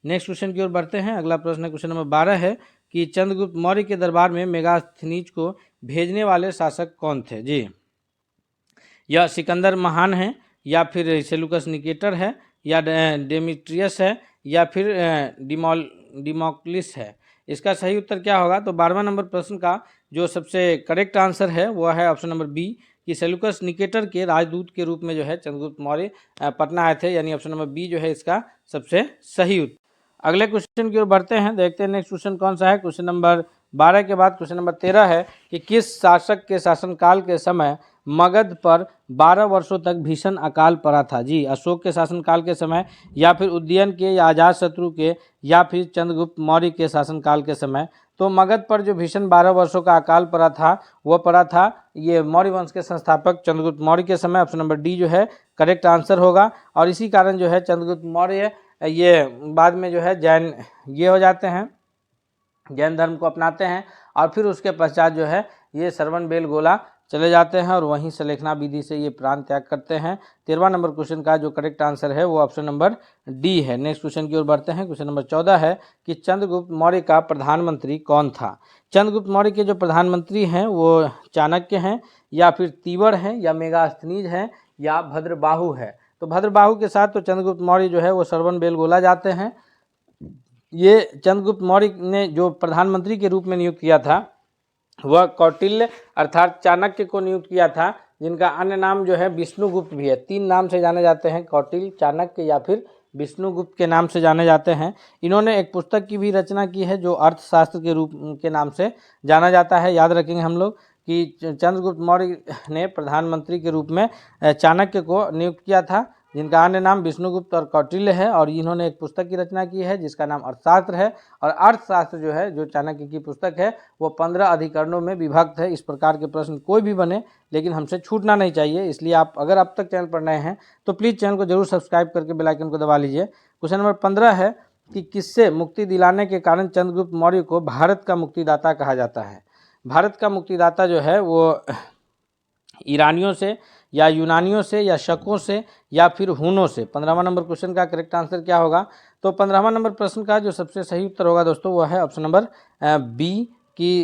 A: नेक्स्ट क्वेश्चन की ओर बढ़ते हैं। अगला प्रश्न क्वेश्चन नंबर 12 है कि चंद्रगुप्त मौर्य के दरबार में मेगास्थनीज को भेजने वाले शासक कौन थे? जी, यह सिकंदर महान है, या फिर सेल्यूकस निकेटर है, या डेमिट्रियस है, या फिर डिमोक्लिस है। इसका सही उत्तर क्या होगा? तो 12वां नंबर प्रश्न का जो सबसे करेक्ट आंसर है वह है ऑप्शन नंबर बी कि सेल्यूकस निकेटर के राजदूत के रूप में जो है चंद्रगुप्त मौर्य पटना आए थे। यानी ऑप्शन नंबर बी जो है इसका सबसे सही उत्तर। अगले क्वेश्चन की ओर बढ़ते हैं, देखते हैं नेक्स्ट क्वेश्चन कौन सा है। क्वेश्चन नंबर 12 के बाद क्वेश्चन नंबर 13 है कि किस शासक के शासनकाल के समय मगध पर 12 वर्षों तक भीषण अकाल पड़ा था? जी, अशोक के शासनकाल के समय, या फिर उदयन के, या अजातशत्रु के, या फिर चंद्रगुप्त मौर्य के शासनकाल के समय। तो मगध पर जो भीषण 12 वर्षों का अकाल पड़ा था वह पड़ा था ये मौर्य वंश के संस्थापक चंद्रगुप्त मौर्य के समय। ऑप्शन नंबर डी जो है करेक्ट आंसर होगा। और इसी कारण जो है चंद्रगुप्त मौर्य ये बाद में जो है जैन ये हो जाते हैं, जैन धर्म को अपनाते हैं, और फिर उसके पश्चात जो है ये श्रवण बेलगोला चले जाते हैं और वहीं से लेखना विधि से ये प्राण त्याग करते हैं। 13वां नंबर क्वेश्चन का जो करेक्ट आंसर है वो ऑप्शन नंबर डी है। नेक्स्ट क्वेश्चन की ओर बढ़ते हैं। क्वेश्चन नंबर 14 है कि चंद्रगुप्त मौर्य का प्रधानमंत्री कौन था? चंद्रगुप्त मौर्य के जो प्रधानमंत्री हैं वो चाणक्य हैं, या फिर तीवर हैं, या मेगास्थनीज हैं, या भद्रबाहु है। तो भद्रबाहु के साथ तो चंद्रगुप्त मौर्य जो है वो श्रवण बेलगोला जाते हैं। ये चंद्रगुप्त मौर्य ने जो प्रधानमंत्री के रूप में नियुक्त किया था वह कौटिल्य अर्थात चाणक्य को नियुक्त किया था, जिनका अन्य नाम जो है विष्णुगुप्त भी है। 3 नाम से जाने जाते हैं, कौटिल्य, चाणक्य या फिर विष्णुगुप्त के नाम से जाने जाते हैं। इन्होंने एक पुस्तक की भी रचना की है जो अर्थशास्त्र के रूप के नाम से जाना जाता है। याद रखेंगे हम लोग कि चंद्रगुप्त मौर्य ने प्रधानमंत्री के रूप में चाणक्य को नियुक्त किया था, जिनका अन्य नाम विष्णुगुप्त और कौटिल्य है, और इन्होंने एक पुस्तक की रचना की है जिसका नाम अर्थशास्त्र है। और अर्थशास्त्र जो है जो चाणक्य की पुस्तक है वो 15 अधिकरणों में विभक्त है। इस प्रकार के प्रश्न कोई भी बने लेकिन हमसे छूटना नहीं चाहिए, इसलिए आप अगर अब तक चैनल पर नए हैं तो प्लीज़ चैनल को जरूर सब्सक्राइब करके बेल आइकन को दबा लीजिए। क्वेश्चन नंबर 15 है कि किससे मुक्ति दिलाने के कारण चंद्रगुप्त मौर्य को भारत का मुक्तिदाता कहा जाता है? भारत का मुक्तिदाता जो है वो ईरानियों से, या यूनानियों से, या शकों से, या फिर हुनों से। 15वां नंबर क्वेश्चन का करेक्ट आंसर क्या होगा? तो 15वां नंबर प्रश्न का जो सबसे सही उत्तर होगा दोस्तों वह है ऑप्शन नंबर बी की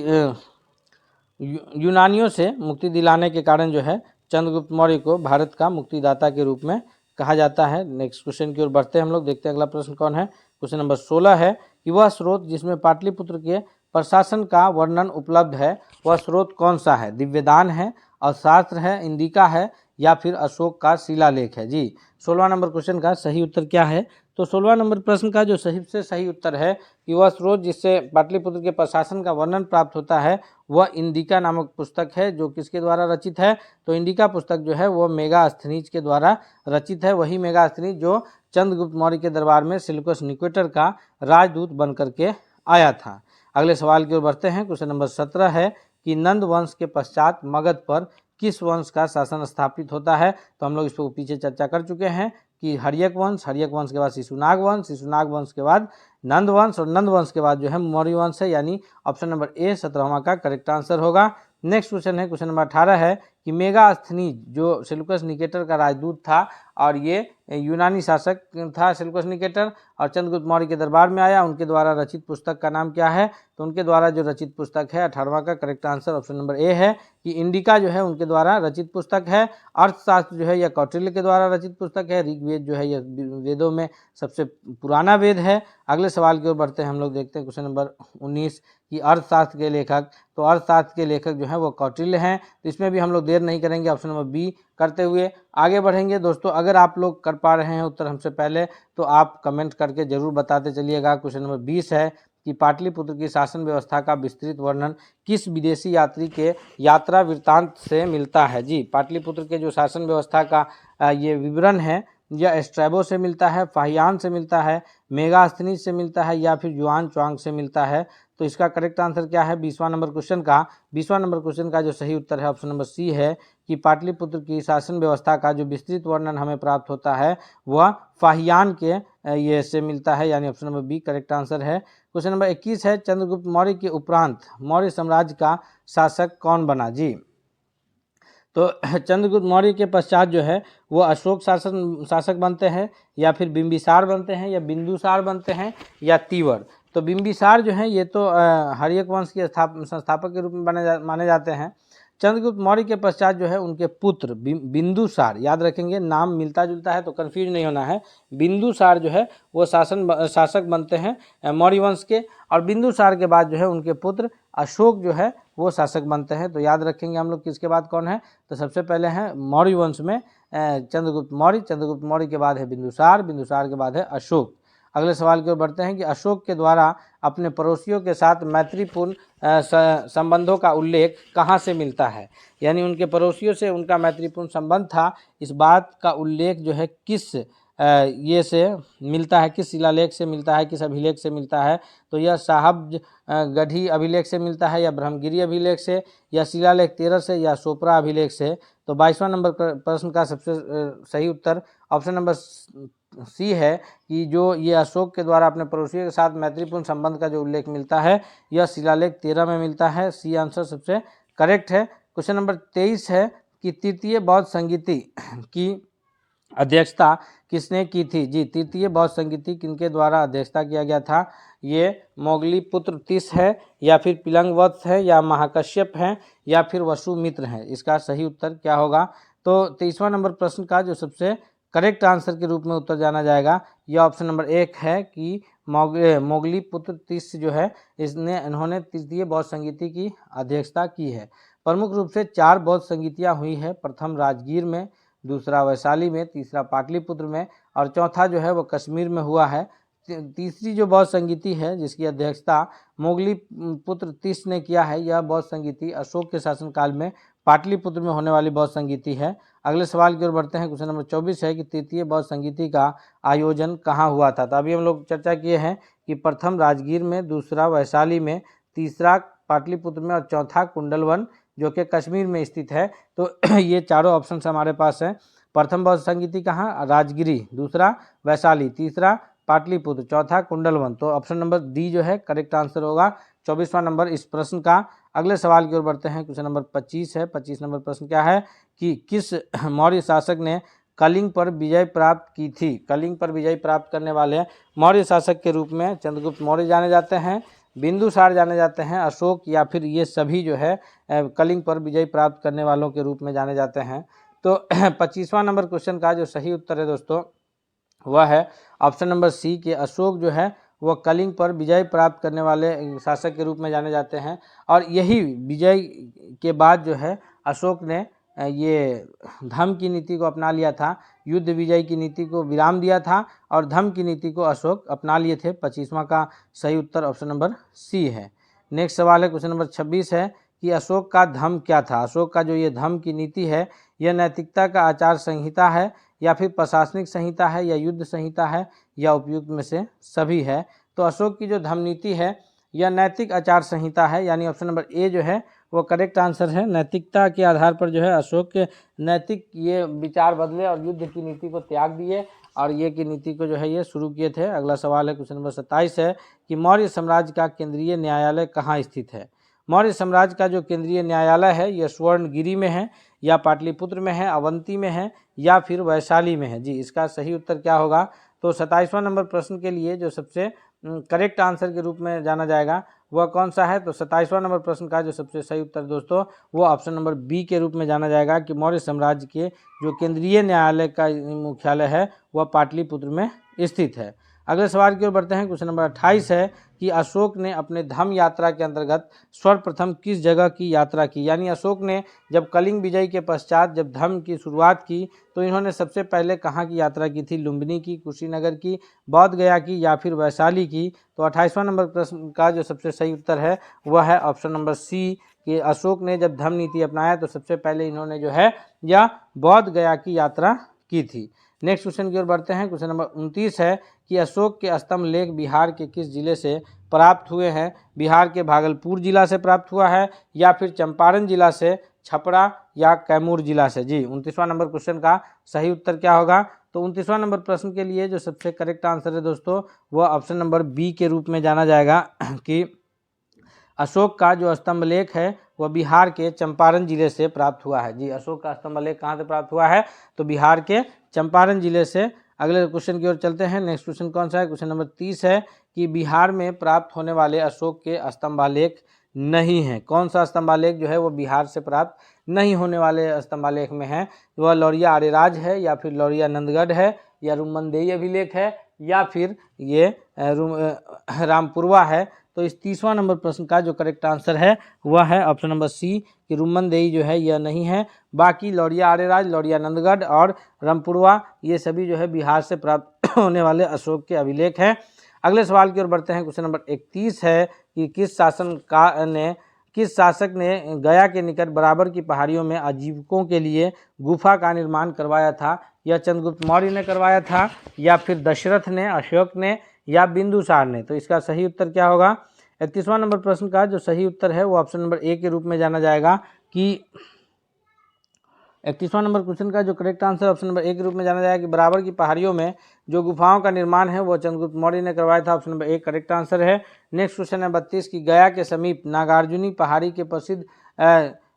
A: यूनानियों से मुक्ति दिलाने के कारण जो है चंद्रगुप्त मौर्य को भारत का मुक्तिदाता के रूप में कहा जाता है। नेक्स्ट क्वेश्चन की ओर बढ़ते हैं हम लोग, देखते हैं अगला प्रश्न कौन है। क्वेश्चन नंबर 16 है कि वह स्रोत जिसमें पाटलिपुत्र के प्रशासन का वर्णन उपलब्ध है वह स्रोत कौन सा है? दिव्यदान है, अर्थशास्त्र है, इंदिका है, या फिर अशोक का शिलालेख है? जी, 16वां नंबर क्वेश्चन का सही उत्तर क्या है? तो 16वां नंबर प्रश्न का जो सही उत्तर है कि वह स्रोत जिससे पाटलिपुत्र के प्रशासन का वर्णन प्राप्त होता है वह इंदिका नामक पुस्तक है, जो किसके द्वारा रचित है? तो इंदिका पुस्तक जो है वह मेगास्थनीज के द्वारा रचित है। वही मेगास्थनीज जो चंद्रगुप्त मौर्य के दरबार में सेल्यूकस निकेटर का राजदूत बन करके आया था। अगले सवाल की ओर बढ़ते हैं। क्वेश्चन नंबर 17 है कि नंद वंश के पश्चात मगध पर किस वंश का शासन स्थापित होता है? तो हम लोग इस पर पीछे चर्चा कर चुके हैं कि हर्यक वंश के बाद शिशुनाग वंश के बाद नंद वंश, और नंद वंश के बाद जो है मौर्य वंश है। यानी ऑप्शन नंबर ए 17वां का करेक्ट आंसर होगा। नेक्स्ट क्वेश्चन है, क्वेश्चन नंबर 18 है कि मेगास्थनीज जो सेल्यूकस निकेटर का राजदूत था और ये यूनानी शासक था सेल्यूकस निकेटर, और चंद्रगुप्त मौर्य के दरबार में आया, उनके द्वारा रचित पुस्तक का नाम क्या है? तो उनके द्वारा जो रचित पुस्तक है 18वां का correct answer option number A है कि इंडिका जो है उनके द्वारा रचित पुस्तक है। अर्थशास्त्र जो है यह कौटिल्य के द्वारा रचित पुस्तक है। ऋग्वेद जो है यह वेदों में सबसे पुराना वेद है। अगले सवाल की ओर बढ़ते हैं हम लोग, देखते हैं क्वेश्चन नंबर 19 कि अर्थशास्त्र के लेखक, तो अर्थशास्त्र के लेखक जो है वो कौटिल्य हैं। तो इसमें भी हम लोग देर नहीं करेंगे, ऑप्शन नंबर बी करते हुए आगे बढ़ेंगे। दोस्तों अगर आप लोग कर पा रहे हैं उत्तर हमसे पहले तो आप कमेंट करके जरूर बताते चलिएगा। क्वेश्चन नंबर 20 है कि पाटलिपुत्र की शासन व्यवस्था का विस्तृत वर्णन किस विदेशी यात्री के यात्रा वृत्तांत से मिलता है? जी, पाटलिपुत्र के जो शासन व्यवस्था का ये विवरण है यह स्ट्रैबो से मिलता है, फाहियान से मिलता है, मेगास्थनीज से मिलता है, या फिर युआन च्वांग से मिलता है। तो इसका करेक्ट आंसर क्या है 20वां नंबर क्वेश्चन का? 20वां नंबर क्वेश्चन का जो सही उत्तर है ऑप्शन नंबर सी है कि पाटलिपुत्र की शासन व्यवस्था का जो विस्तृत वर्णन हमें प्राप्त होता है वह फाहियान के ये से मिलता है, यानी option number B correct answer है। क्वेश्चन नंबर 21 है, चंद्रगुप्त मौर्य के उपरांत मौर्य साम्राज्य का शासक कौन बना? जी, तो चंद्रगुप्त मौर्य के पश्चात जो है वो अशोक शासक बनते हैं, या फिर बिंबिसार बनते हैं, या बिंदुसार बनते हैं, या तीवर। तो बिंबिसार जो है ये तो हर्यक वंश के संस्थापक के रूप में माने जाते हैं। चंद्रगुप्त मौर्य के पश्चात जो है उनके पुत्र बिंदुसार, याद रखेंगे नाम मिलता जुलता है तो कंफ्यूज नहीं होना है। बिंदुसार जो है वो शासक बनते हैं मौर्य वंश के, और बिंदुसार के बाद जो है उनके पुत्र अशोक जो है वो शासक बनते हैं। तो याद रखेंगे हम लोग किसके बाद कौन है, तो सबसे पहले हैं मौर्य वंश में चंद्रगुप्त मौर्य के बाद है बिंदुसार के बाद है अशोक। अगले सवाल की ओर बढ़ते हैं कि अशोक के द्वारा अपने पड़ोसियों के साथ मैत्रीपूर्ण संबंधों का उल्लेख कहाँ से मिलता है? यानी उनके पड़ोसियों से उनका मैत्रीपूर्ण संबंध था, इस बात का उल्लेख जो है किस ये से मिलता है, किस शिलालेख से मिलता है, किस अभिलेख से मिलता है? तो यह साहब गढ़ी अभिलेख से मिलता है, या ब्रह्मगिरी अभिलेख से, या शिलालेख 13 से, या सोपरा अभिलेख से। तो 22वां नंबर प्रश्न का सबसे सही उत्तर ऑप्शन नंबर सी है कि जो ये अशोक के द्वारा अपने पड़ोसियों के साथ मैत्रीपूर्ण संबंध का जो उल्लेख मिलता है यह शिलालेख 13 में मिलता है। सी आंसर सबसे करेक्ट है। क्वेश्चन नंबर 23 है कि तृतीय बौद्ध संगीति की अध्यक्षता किसने की थी? जी, तृतीय बौद्ध संगीति किनके द्वारा अध्यक्षता किया गया था? ये मोगली पुत्र तीस है, या फिर पिलंगवत्स है, या महाकश्यप है, या फिर वसुमित्र है। इसका सही उत्तर क्या होगा? तो 23वां नंबर प्रश्न का जो सबसे करेक्ट आंसर के रूप में उत्तर जाना जाएगा यह ऑप्शन नंबर 1 है कि मोगली पुत्र तीस जो है इन्होंने तृतीय बौद्ध संगीति की अध्यक्षता की है। प्रमुख रूप से 4 बौद्ध संगीतियाँ हुई है, प्रथम राजगीर में, दूसरा वैशाली में, तीसरा पाटलिपुत्र में, और चौथा जो है वो कश्मीर में हुआ है। तीसरी जो बौद्ध संगीति है जिसकी अध्यक्षता मोगली पुत्र तीस ने किया है, यह बौद्ध संगीति अशोक के शासनकाल में पाटलिपुत्र में होने वाली बौद्ध संगीति है। अगले सवाल की ओर बढ़ते हैं। क्वेश्चन नंबर 24 है कि तृतीय बौद्ध संगीति का आयोजन कहाँ हुआ था? तो अभी हम लोग चर्चा किए हैं कि प्रथम राजगीर में, दूसरा वैशाली में, तीसरा पाटलिपुत्र में, और चौथा कुंडलवन जो कि कश्मीर में स्थित है। तो ये चारों ऑप्शन हमारे पास हैं। प्रथम बौद्ध संगीति कहाँ? राजगिरी, दूसरा वैशाली, तीसरा पाटलिपुत्र, चौथा कुंडलवन। तो ऑप्शन नंबर डी जो है करेक्ट आंसर होगा 24वां नंबर इस प्रश्न का। अगले सवाल की ओर बढ़ते हैं। क्वेश्चन नंबर 25 है। 25 नंबर प्रश्न क्या है कि किस मौर्य शासक ने कलिंग पर विजय प्राप्त की थी? कलिंग पर विजय प्राप्त करने वाले मौर्य शासक के रूप में चंद्रगुप्त मौर्य जाने जाते हैं, बिंदुसार जाने जाते हैं, अशोक, या फिर ये सभी जो है कलिंग पर विजय प्राप्त करने वालों के रूप में जाने जाते हैं। तो 25वां नंबर क्वेश्चन का जो सही उत्तर है दोस्तों वह है ऑप्शन नंबर सी के अशोक जो है वह कलिंग पर विजय प्राप्त करने वाले शासक के रूप में जाने जाते हैं। और यही विजय के बाद जो है अशोक ने ये धम्म की नीति को अपना लिया था, युद्ध विजय की नीति को विराम दिया था, और धम्म की नीति को अशोक अपना लिए थे। 25वां का सही उत्तर ऑप्शन नंबर सी है। नेक्स्ट सवाल है क्वेश्चन नंबर 26 है कि अशोक का धम्म क्या था? अशोक का जो ये धम्म की नीति है यह नैतिकता का आचार संहिता है, या फिर प्रशासनिक संहिता है, या युद्ध संहिता है, या उपयुक्त में से सभी है? तो अशोक की जो धम्म नीति है यह नैतिक आचार संहिता है, यानी ऑप्शन नंबर ए जो है वो करेक्ट आंसर है। नैतिकता के आधार पर जो है अशोक के नैतिक ये विचार बदले और युद्ध की नीति को त्याग दिए, और ये की नीति को जो है ये शुरू किए थे। अगला सवाल है क्वेश्चन नंबर 27 है कि मौर्य साम्राज्य का केंद्रीय न्यायालय कहाँ स्थित है? मौर्य साम्राज्य का जो केंद्रीय न्यायालय है यह स्वर्णगिरी में है, या पाटलिपुत्र में है, अवंती में है, या फिर वैशाली में है। जी, इसका सही उत्तर क्या होगा? तो 27वां नंबर प्रश्न के लिए जो सबसे करेक्ट आंसर के रूप में जाना जाएगा वह कौन सा है? तो 27वां नंबर प्रश्न का जो सबसे सही उत्तर दोस्तों वो ऑप्शन नंबर बी के रूप में जाना जाएगा कि मौर्य साम्राज्य के जो केंद्रीय न्यायालय का मुख्यालय है वह पाटलिपुत्र में स्थित है। अगले सवाल की ओर बढ़ते हैं। क्वेश्चन नंबर 28 है कि अशोक ने अपने धम्म यात्रा के अंतर्गत सर्वप्रथम किस जगह की यात्रा की? यानी अशोक ने जब कलिंग विजय के पश्चात जब धम्म की शुरुआत की तो इन्होंने सबसे पहले कहाँ की यात्रा की थी? लुम्बिनी की, कुशीनगर की, बोध गया की, या फिर वैशाली की? तो 28वां नंबर प्रश्न का जो सबसे सही उत्तर है वह है ऑप्शन नंबर सी कि अशोक ने जब धम्म नीति अपनाया तो सबसे पहले इन्होंने जो है या बोध गया की यात्रा की थी। नेक्स्ट क्वेश्चन की ओर बढ़ते हैं। क्वेश्चन नंबर 29 है कि अशोक के स्तंभ लेख बिहार के किस जिले से प्राप्त हुए हैं? बिहार के भागलपुर जिला से प्राप्त हुआ है, या फिर चंपारण जिला से, छपरा या कैमूर जिला से? जी 29वां नंबर क्वेश्चन का सही उत्तर क्या होगा? तो 29वां नंबर प्रश्न के लिए जो सबसे करेक्ट आंसर है दोस्तों, वह ऑप्शन नंबर बी के रूप में जाना जाएगा कि अशोक का जो स्तंभ लेख है वह बिहार के चंपारण जिले से प्राप्त हुआ है। जी अशोक का स्तंभ लेख कहाँ से प्राप्त हुआ है? तो बिहार के चंपारण जिले से। अगले क्वेश्चन की ओर चलते हैं। नेक्स्ट क्वेश्चन कौन सा है? क्वेश्चन नंबर 30 है कि बिहार में प्राप्त होने वाले अशोक के स्तंभालेख नहीं है। कौन सा स्तंभालेख जो है वो बिहार से प्राप्त नहीं होने वाले स्तंभालेख में है? वह लौरिया आर्यराज है, या फिर लौरिया नंदगढ़ है, या रुमनदेही अभिलेख है, या फिर ये रामपुरवा है? तो इस 30वां नंबर प्रश्न का जो करेक्ट आंसर है वह है ऑप्शन नंबर सी कि रुमनदेही जो है यह नहीं है। बाकी लौरिया आर्यराज, लौरिया नंदगढ़ और रामपुरवा ये सभी जो है बिहार से प्राप्त होने वाले अशोक के अभिलेख हैं। अगले सवाल की ओर बढ़ते हैं। क्वेश्चन नंबर 31 है कि किस शासक ने गया के निकट बराबर की पहाड़ियों में आजीविकों के लिए गुफा का निर्माण करवाया था? यह चंद्रगुप्त मौर्य ने करवाया था, या फिर दशरथ ने, अशोक ने, या बिंदुसार ने? तो इसका सही उत्तर क्या होगा? 31वां नंबर प्रश्न का जो सही उत्तर है वो ऑप्शन नंबर ए के रूप में जाना जाएगा कि 31वां नंबर क्वेश्चन का जो correct answer option number A के रूप में जाना जाएगा कि बराबर की पहाड़ियों में जो गुफाओं का निर्माण है वो चंद्रगुप्त मौर्य ने करवाया था। Option number A correct answer है। नेक्स्ट क्वेश्चन है 32 की गया के समीप नागार्जुनी पहाड़ी के प्रसिद्ध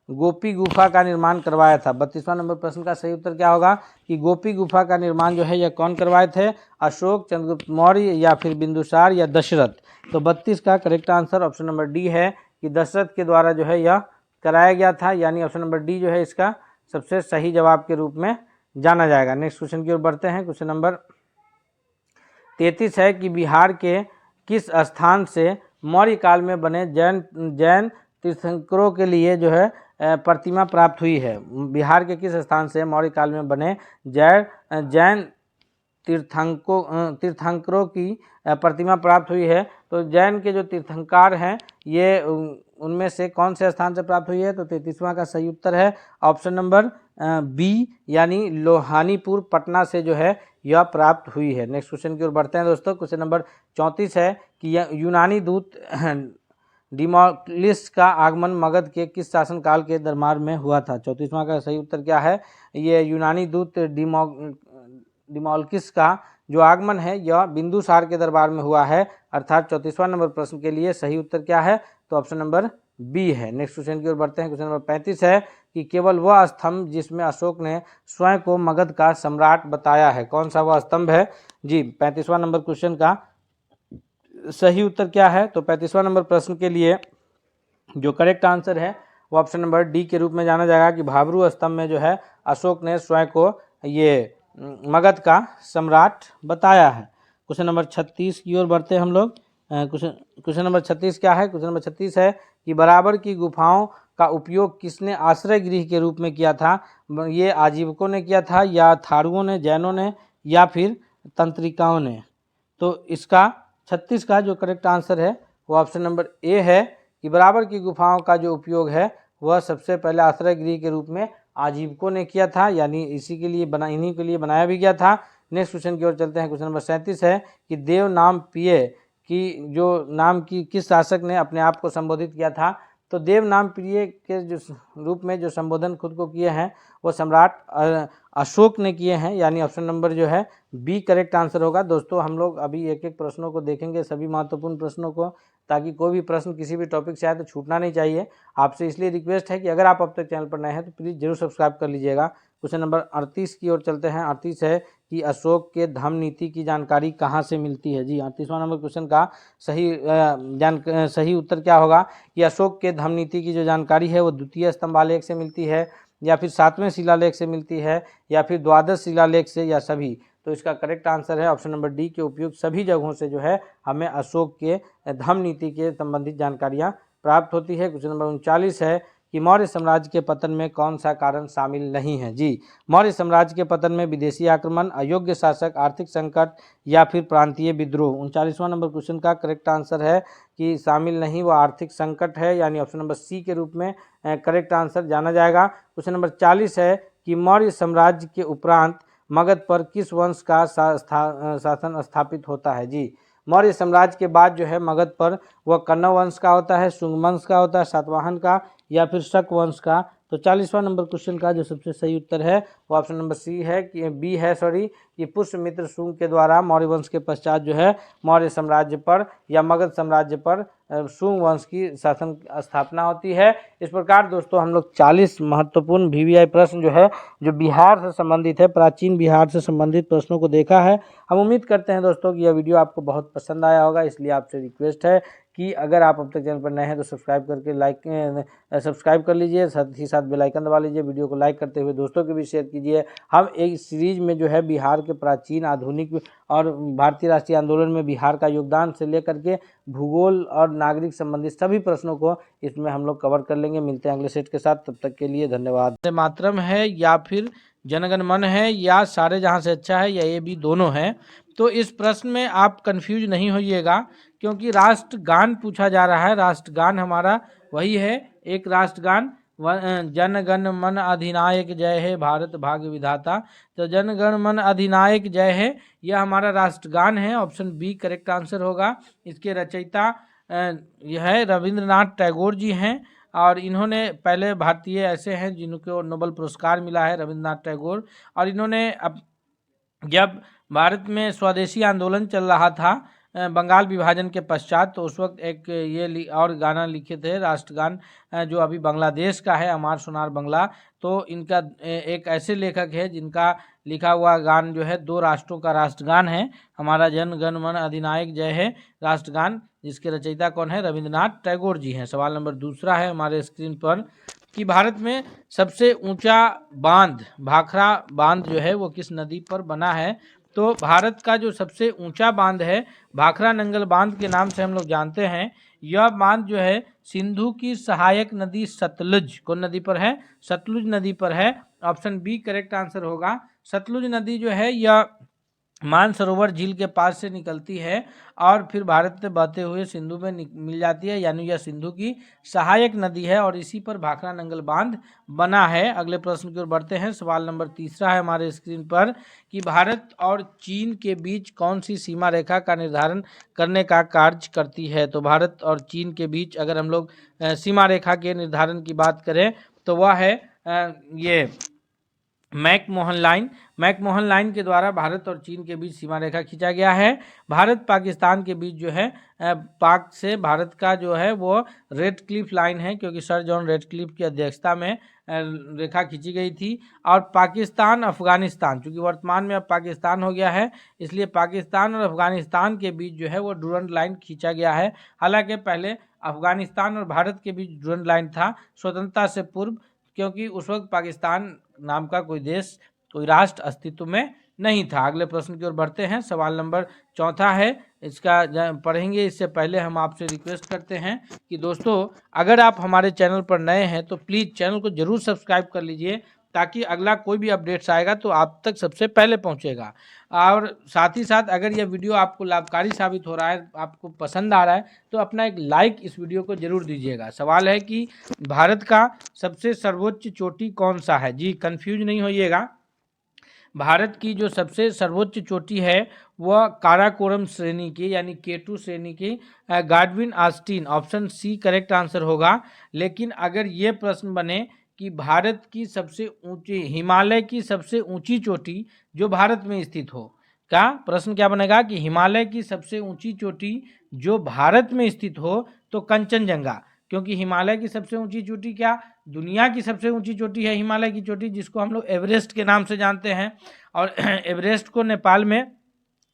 A: गोपी गुफा का निर्माण करवाया था। 32वां नंबर प्रश्न का सही उत्तर क्या होगा कि गोपी गुफा का निर्माण जो है यह कौन करवाए थे? अशोक, चंद्रगुप्त मौर्य, या फिर बिंदुसार, या दशरथ? तो 32 का correct answer option number D है कि दशरथ के द्वारा जो है यह कराया गया था, यानी ऑप्शन नंबर डी जो है इसका सबसे सही जवाब के रूप में जाना जाएगा। नेक्स्ट क्वेश्चन की ओर बढ़ते हैं। क्वेश्चन नंबर 33 है कि बिहार के किस स्थान से मौर्य काल में बने जैन तीर्थंकरों के लिए जो है प्रतिमा प्राप्त हुई है? बिहार के किस स्थान से मौर्य काल में बने जैन तीर्थंकरों की प्रतिमा प्राप्त हुई है? तो जैन के जो तीर्थंकर हैं ये उनमें से कौन से स्थान से प्राप्त हुई है? तो 33वां का सही उत्तर है ऑप्शन नंबर बी, यानी लोहानीपुर पटना से जो है यह प्राप्त हुई है। नेक्स्ट क्वेश्चन की ओर बढ़ते हैं दोस्तों। क्वेश्चन नंबर 34 है कि यूनानी दूत डिमोक्लिस का आगमन मगध के किस शासनकाल के दरबार में हुआ था? 34वां का सही उत्तर क्या है? ये यूनानी दूत डिमोक्लिस का जो आगमन है यह बिंदुसार के दरबार में हुआ है, अर्थात 34वां नंबर प्रश्न के लिए सही उत्तर क्या है? तो ऑप्शन नंबर बी है। नेक्स्ट क्वेश्चन की ओर बढ़ते हैं। क्वेश्चन नंबर 35 है कि केवल वह स्तंभ जिसमें अशोक ने स्वयं को मगध का सम्राट बताया है, कौन सा वह स्तंभ है? जी 35वां नंबर क्वेश्चन का सही उत्तर क्या है? तो 35वां नंबर प्रश्न के लिए जो करेक्ट आंसर है वो ऑप्शन नंबर डी के रूप में जाना जाएगा कि भाबरू स्तंभ में जो है अशोक ने स्वयं को ये मगध का सम्राट बताया है। क्वेश्चन नंबर 36 की ओर बढ़ते हैं हम लोग। क्वेश्चन नंबर 36 क्या है? क्वेश्चन नंबर 36 है कि बराबर की गुफाओं का उपयोग किसने आश्रय गृह के रूप में किया था? ये आजीविकों ने किया था, या थारुओं ने, जैनों ने, या फिर तंत्रिकाओं ने? तो इसका 36 का जो करेक्ट आंसर है वो ऑप्शन नंबर ए है कि बराबर की गुफाओं का जो उपयोग है वह सबसे पहले आश्रय गृह के रूप में आजीविकों ने किया था, यानी इन्हीं के लिए बनाया भी गया था। नेक्स्ट क्वेश्चन की ओर चलते हैं। क्वेश्चन नंबर 37 है कि देव नाम पिय की जो नाम की किस शासक ने अपने आप को संबोधित किया था? तो देव नाम प्रिय के जो रूप में जो संबोधन खुद को किए हैं वो सम्राट अशोक ने किए हैं, यानी ऑप्शन नंबर जो है बी करेक्ट आंसर होगा। दोस्तों हम लोग अभी एक एक प्रश्नों को देखेंगे, सभी महत्वपूर्ण प्रश्नों को, ताकि कोई भी प्रश्न किसी भी टॉपिक से आए तो छूटना नहीं चाहिए। आपसे इसलिए रिक्वेस्ट है कि अगर आप अब तक चैनल पर नए हैं तो प्लीज़ जरूर सब्सक्राइब कर लीजिएगा। क्वेश्चन नंबर 38 की ओर चलते हैं। 38 है कि अशोक के धम्म नीति की जानकारी कहाँ से मिलती है? जी 38वां नंबर क्वेश्चन का सही उत्तर क्या होगा कि अशोक के धम्म नीति की जो जानकारी है वो द्वितीय स्तंभालेख से मिलती है, या फिर 7वें शिलालेख से मिलती है, या फिर द्वादश शिलालेख से, या सभी? तो इसका करेक्ट आंसर है ऑप्शन नंबर डी के उपयुक्त सभी जगहों से जो है हमें अशोक के धम्म नीति के संबंधित जानकारियाँ प्राप्त होती है। क्वेश्चन नंबर 39 है कि मौर्य साम्राज्य के पतन में कौन सा कारण शामिल नहीं है? जी मौर्य साम्राज्य के पतन में विदेशी आक्रमण, अयोग्य शासक, आर्थिक संकट, या फिर प्रांतीय विद्रोह? 39वां नंबर क्वेश्चन का करेक्ट आंसर है कि शामिल नहीं, वो आर्थिक संकट है, यानी ऑप्शन नंबर सी के रूप में करेक्ट आंसर जाना जाएगा। क्वेश्चन नंबर 40 है कि मौर्य साम्राज्य के उपरांत मगध पर किस वंश का शासन स्थापित होता है? जी, मौर्य साम्राज्य के बाद जो है मगध पर वह कण्व वंश का होता है, शुंग वंश का होता है, सातवाहन का या फिर शक वंश का। तो 40वां नंबर क्वेश्चन का जो सबसे सही उत्तर है वो ऑप्शन नंबर सी है कि बी है, सॉरी, कि पुष्यमित्र शुंग के द्वारा मौर्य वंश के पश्चात जो है मौर्य साम्राज्य पर या मगध साम्राज्य पर शुंग वंश की शासन स्थापना होती है। इस प्रकार दोस्तों हम लोग 40 महत्वपूर्ण वीवीआई प्रश्न जो है जो बिहार से संबंधित है, प्राचीन बिहार से संबंधित प्रश्नों को देखा है। हम उम्मीद करते हैं दोस्तों कि यह वीडियो आपको बहुत पसंद आया होगा, इसलिए आपसे रिक्वेस्ट है कि अगर आप अब तक चैनल पर नए हैं तो सब्सक्राइब करके सब्सक्राइब कर लीजिए, साथ ही साथ बेल आइकन दबा लीजिए, वीडियो को लाइक करते हुए दोस्तों के भी शेयर कीजिए। हम एक सीरीज में जो है बिहार के प्राचीन, आधुनिक और भारतीय राष्ट्रीय आंदोलन में बिहार का योगदान से लेकर के भूगोल और नागरिक संबंधित सभी प्रश्नों को इसमें हम लोग कवर कर लेंगे। मिलते हैं अगले सेट के साथ, तब तक के लिए धन्यवाद। मातरम है या फिर जनगण मन है या सारे जहां से अच्छा है या ये भी दोनों है। तो इस प्रश्न में आप कंफ्यूज नहीं होइएगा, क्योंकि राष्ट्रगान पूछा जा रहा है। राष्ट्रगान हमारा वही है, एक राष्ट्रगान जन गण मन अधिनायक जय है भारत भाग्य विधाता। तो जन गण मन अधिनायक जय है यह हमारा राष्ट्रगान है। ऑप्शन बी करेक्ट आंसर होगा। इसके रचयिता यह है रविंद्रनाथ टैगोर जी हैं, और इन्होंने पहले भारतीय ऐसे हैं जिनको नोबेल पुरस्कार मिला है, रविंद्रनाथ टैगोर। और इन्होंने अब जब भारत में स्वदेशी आंदोलन चल रहा था बंगाल विभाजन के पश्चात, तो उस वक्त एक ये और गाना लिखे थे, राष्ट्रगान, जो अभी बांग्लादेश का है, अमार सोनार बंगला। तो इनका एक ऐसे लेखक है जिनका लिखा हुआ गान जो है दो राष्ट्रों का राष्ट्रगान है, हमारा जन गण मन अधिनायक जय है राष्ट्रगान, जिसके रचयिता कौन है? रविंद्रनाथ टैगोर जी हैं। सवाल नंबर दूसरा है हमारे स्क्रीन पर कि भारत में सबसे ऊंचा बांध, भाखड़ा बांध जो है वो किस नदी पर बना है? तो भारत का जो सबसे ऊंचा बांध है भाखड़ा नंगल बांध के नाम से हम लोग जानते हैं। यह बांध जो है सिंधु की सहायक नदी सतलुज, कौन नदी पर है? सतलुज नदी पर है। ऑप्शन बी करेक्ट आंसर होगा। सतलुज नदी जो है यह मानसरोवर झील के पास से निकलती है और फिर भारत से बहते हुए सिंधु में मिल जाती है, यानी यह सिंधु की सहायक नदी है और इसी पर भाखड़ा नंगल बांध बना है। अगले प्रश्न की ओर बढ़ते हैं। सवाल नंबर तीसरा है हमारे स्क्रीन पर कि भारत और चीन के बीच कौन सी सीमा रेखा का निर्धारण करने का कार्य करती है? तो भारत और चीन के बीच अगर हम लोग सीमा रेखा के निर्धारण की बात करें तो वह है ये मैकमोहन लाइन। मैकमोहन लाइन के द्वारा भारत और चीन के बीच सीमा रेखा खींचा गया है। भारत पाकिस्तान के बीच जो है पाक से भारत का जो है वो रेड क्लिफ लाइन है, क्योंकि सर जॉन रेड क्लिफ की अध्यक्षता में रेखा खींची गई थी। और पाकिस्तान अफगानिस्तान, चूँकि वर्तमान में अब पाकिस्तान हो गया है, इसलिए पाकिस्तान और अफगानिस्तान के बीच जो है वो डूरंड लाइन खींचा गया है। हालांकि पहले अफगानिस्तान और भारत के बीच डूरंड लाइन था स्वतंत्रता से पूर्व, क्योंकि उस वक्त पाकिस्तान नाम का कोई देश, कोई राष्ट्र अस्तित्व में नहीं था। अगले प्रश्न की ओर बढ़ते हैं। सवाल नंबर चौथा है, इसका पढ़ेंगे इससे पहले हम आपसे रिक्वेस्ट करते हैं कि दोस्तों अगर आप हमारे चैनल पर नए हैं तो प्लीज़ चैनल को जरूर सब्सक्राइब कर लीजिए, ताकि अगला कोई भी अपडेट्स आएगा तो आप तक सबसे पहले पहुंचेगा। और साथ ही साथ अगर यह वीडियो आपको लाभकारी साबित हो रहा है, आपको पसंद आ रहा है, तो अपना एक लाइक इस वीडियो को जरूर दीजिएगा। सवाल है कि भारत का सबसे सर्वोच्च चोटी कौन सा है? जी, कंफ्यूज नहीं होइएगा। भारत की जो सबसे सर्वोच्च चोटी है वह काराकोरम श्रेणी की, यानी K2 श्रेणी की Godwin Austen, option C correct answer होगा। लेकिन अगर ये प्रश्न बने कि भारत की सबसे ऊंची, हिमालय की सबसे ऊंची चोटी जो भारत में स्थित हो, क्या प्रश्न क्या बनेगा कि हिमालय की सबसे ऊंची चोटी जो भारत में स्थित हो, तो कंचनजंगा, क्योंकि हिमालय की सबसे ऊंची चोटी क्या दुनिया की सबसे ऊंची चोटी है, हिमालय की चोटी, जिसको हम लोग एवरेस्ट के नाम से जानते हैं। और एवरेस्ट को नेपाल में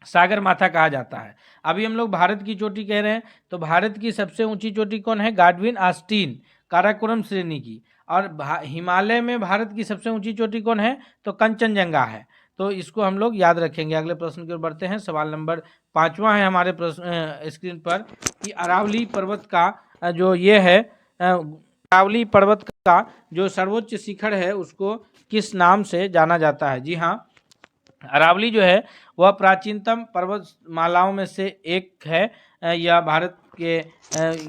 A: सागर माथा कहा जाता है। अभी हम लोग भारत की चोटी कह रहे हैं, तो भारत की सबसे ऊंची चोटी कौन है? गाडविन ऑस्टिन, काराकोरम श्रेणी की। और हिमालय में भारत की सबसे ऊंची चोटी कौन है? तो कंचनजंगा है। तो इसको हम लोग याद रखेंगे। अगले प्रश्न की ओर बढ़ते हैं। सवाल नंबर 5वां है हमारे प्रश्न स्क्रीन पर कि अरावली पर्वत का जो ये है अरावली पर्वत का जो सर्वोच्च शिखर है उसको किस नाम से जाना जाता है? जी हाँ, अरावली जो है वह प्राचीनतम पर्वतमालाओं में से एक है। यह भारत के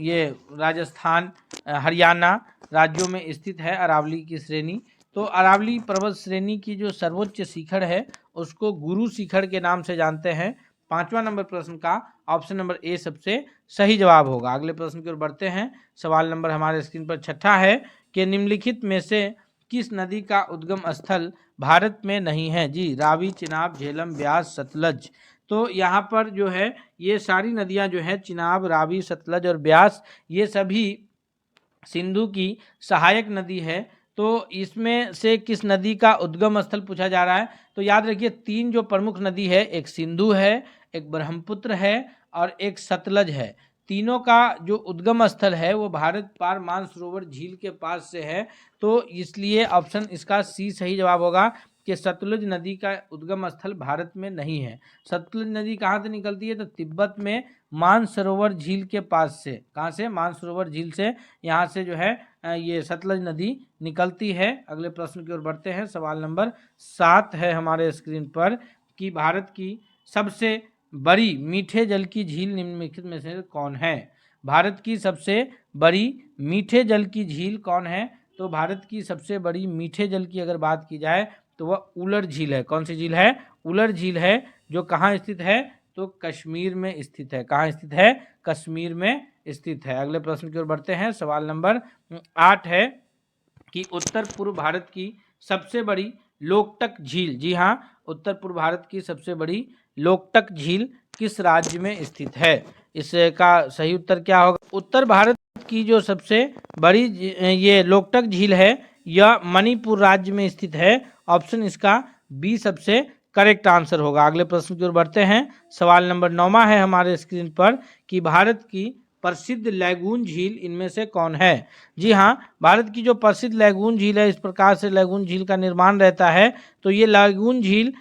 A: ये राजस्थान, हरियाणा राज्यों में स्थित है अरावली की श्रेणी। तो अरावली पर्वत श्रेणी की जो सर्वोच्च शिखर है उसको गुरु शिखर के नाम से जानते हैं। 5वां नंबर प्रश्न का ऑप्शन नंबर ए सबसे सही जवाब होगा। अगले प्रश्न की ओर बढ़ते हैं। सवाल नंबर हमारे स्क्रीन पर 6ठा है कि निम्नलिखित में से किस नदी का उद्गम स्थल भारत में नहीं है? जी, रावी, चिनाब, झेलम, ब्यास, सतलज। तो यहाँ पर जो है ये सारी नदियाँ जो है चिनाब, रावी, सतलज और ब्यास, ये सभी सिंधु की सहायक नदी है। तो इसमें से किस नदी का उद्गम स्थल पूछा जा रहा है? तो याद रखिए 3 जो प्रमुख नदी है, एक सिंधु है, एक ब्रह्मपुत्र है और एक सतलज है। तीनों का जो उद्गम स्थल है वो भारत पार मानसरोवर झील के पास से है। तो इसलिए ऑप्शन इसका सी सही जवाब होगा कि सतलुज नदी का उद्गम स्थल भारत में नहीं है। सतलुज नदी कहाँ से निकलती है? तो तिब्बत में मानसरोवर झील के पास से। कहाँ से? मानसरोवर झील से यहाँ से जो है ये सतलज नदी निकलती है। अगले प्रश्न की ओर बढ़ते हैं। सवाल नंबर 7 है हमारे स्क्रीन पर कि भारत की सबसे बड़ी मीठे जल की झील निम्नलिखित में से कौन है? भारत की सबसे बड़ी मीठे जल की झील कौन है? तो भारत की सबसे बड़ी मीठे जल की अगर बात की जाए तो वह उलर झील है। कौन सी झील है? उलर झील है, जो कहाँ स्थित है? तो कश्मीर में स्थित है। कहाँ स्थित है? कश्मीर में स्थित है। अगले प्रश्न की ओर बढ़ते हैं। सवाल नंबर 8 है कि उत्तर पूर्व भारत की सबसे बड़ी लोकटक झील, जी हाँ, उत्तर पूर्व भारत की सबसे बड़ी लोकटक झील किस राज्य में स्थित है? इसका सही उत्तर क्या होगा? उत्तर भारत की जो सबसे बड़ी ये लोकटक झील है यह मणिपुर राज्य में स्थित है। ऑप्शन इसका बी सबसे करेक्ट आंसर होगा। अगले प्रश्न की ओर बढ़ते हैं। सवाल नंबर 9 है हमारे स्क्रीन पर कि भारत की प्रसिद्ध लैगून झील इनमें से कौन है? जी हाँ, भारत की जो प्रसिद्ध लैगून झील है, इस प्रकार से लैगून झील का निर्माण रहता है। तो ये लैगून झील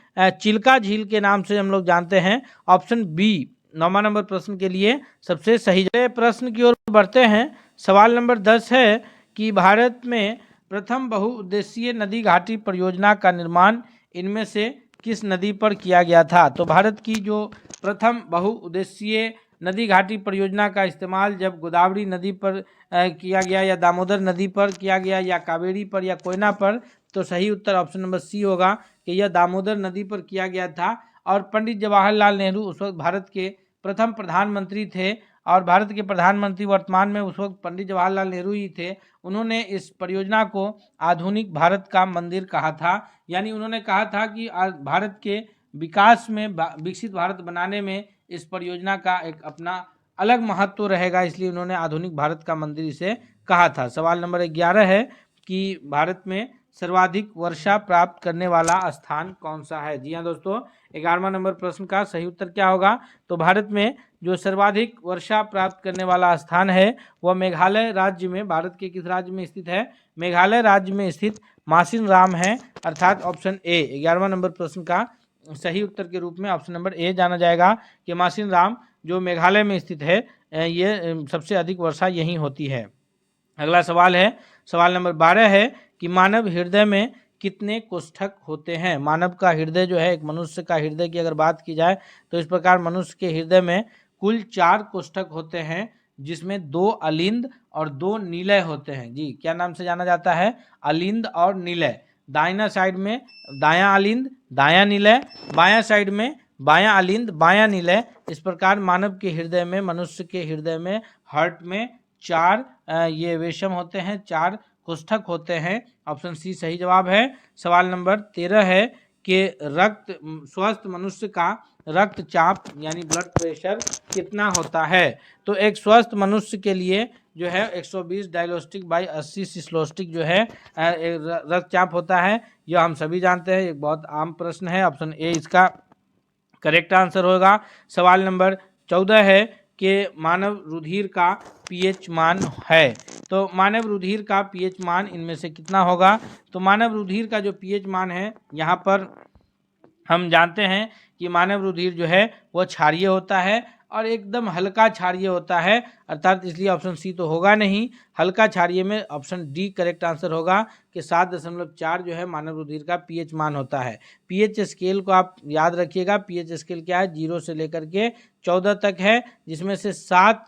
A: चिल्का झील के नाम से हम लोग जानते हैं। ऑप्शन बी 9वां नंबर प्रश्न के लिए सबसे सही। प्रश्न की ओर बढ़ते हैं। सवाल नंबर 10 है कि भारत में प्रथम बहुउद्देशीय नदी घाटी परियोजना का निर्माण इनमें से किस नदी पर किया गया था? तो भारत की जो प्रथम बहुउद्देशीय नदी घाटी परियोजना का इस्तेमाल जब गोदावरी नदी पर किया गया या दामोदर नदी पर किया गया या कावेरी पर या कोयना पर, तो सही उत्तर ऑप्शन नंबर सी होगा कि यह दामोदर नदी पर किया गया था। और पंडित जवाहरलाल नेहरू उस वक्त भारत के प्रथम प्रधानमंत्री थे और भारत के प्रधानमंत्री वर्तमान में उस वक्त पंडित जवाहरलाल नेहरू ही थे। उन्होंने इस परियोजना को आधुनिक भारत का मंदिर कहा था। यानी उन्होंने कहा था कि भारत के विकास में, विकसित भारत बनाने में इस परियोजना का एक अपना अलग महत्व रहेगा, इसलिए उन्होंने आधुनिक भारत का मंदिर इसे कहा था। सवाल नंबर 11 है कि भारत में सर्वाधिक वर्षा प्राप्त करने वाला स्थान कौन सा है? जी हाँ दोस्तों, 11वां नंबर प्रश्न का सही उत्तर क्या होगा? तो भारत में जो सर्वाधिक वर्षा प्राप्त करने वाला स्थान है वह मेघालय राज्य में, भारत के किस राज्य में स्थित है? मेघालय राज्य में स्थित मासिन राम है, अर्थात ऑप्शन ए 11वां नंबर प्रश्न का सही उत्तर के रूप में ऑप्शन नंबर ए जाना जाएगा कि मासिन राम जो मेघालय में स्थित है, ये सबसे अधिक वर्षा यहीं होती है। अगला सवाल है, सवाल नंबर 12 है कि मानव हृदय में कितने कोष्ठक होते हैं? मानव का हृदय जो है, एक मनुष्य का हृदय की अगर बात की जाए तो इस प्रकार मनुष्य के हृदय में कुल 4 कोष्ठक होते हैं, जिसमें 2 अलिंद और 2 निलय होते हैं। जी, क्या नाम से जाना जाता है? अलिंद और निलय। दाहिना साइड में दायां अलिंद, दायां निलय, बायां साइड में बायां अलिंद, बायां निलय। इस प्रकार मानव के हृदय में, मनुष्य के हृदय में, हार्ट में 4 ये वेशम होते हैं, 4 कोष्ठक होते हैं। ऑप्शन सी सही जवाब है। सवाल नंबर 13 है कि स्वस्थ मनुष्य का रक्तचाप यानी ब्लड प्रेशर कितना होता है? तो एक स्वस्थ मनुष्य के लिए जो है 120 डायलोस्टिक बाई 80 सिस्लोस्टिक जो है रक्तचाप होता है। यह हम सभी जानते हैं, एक बहुत आम प्रश्न है। ऑप्शन ए इसका करेक्ट आंसर होगा। सवाल नंबर 14 है कि मानव रुधिर का पीएच मान है। तो मानव रुधिर का पीएच मान इनमें से कितना होगा? तो मानव रुधिर का जो पीएच मान है, यहाँ पर हम जानते हैं कि मानव रुधिर जो है वह क्षारीय होता है और एकदम हल्का क्षारीय होता है, अर्थात इसलिए ऑप्शन सी तो होगा नहीं। हल्का क्षारीय में ऑप्शन डी करेक्ट आंसर होगा कि 7.4 जो है मानव रुधिर का पीएच मान होता है। पीएच स्केल को आप याद रखिएगा, पीएच स्केल क्या है? 0 से लेकर के 14 तक है, जिसमें से 7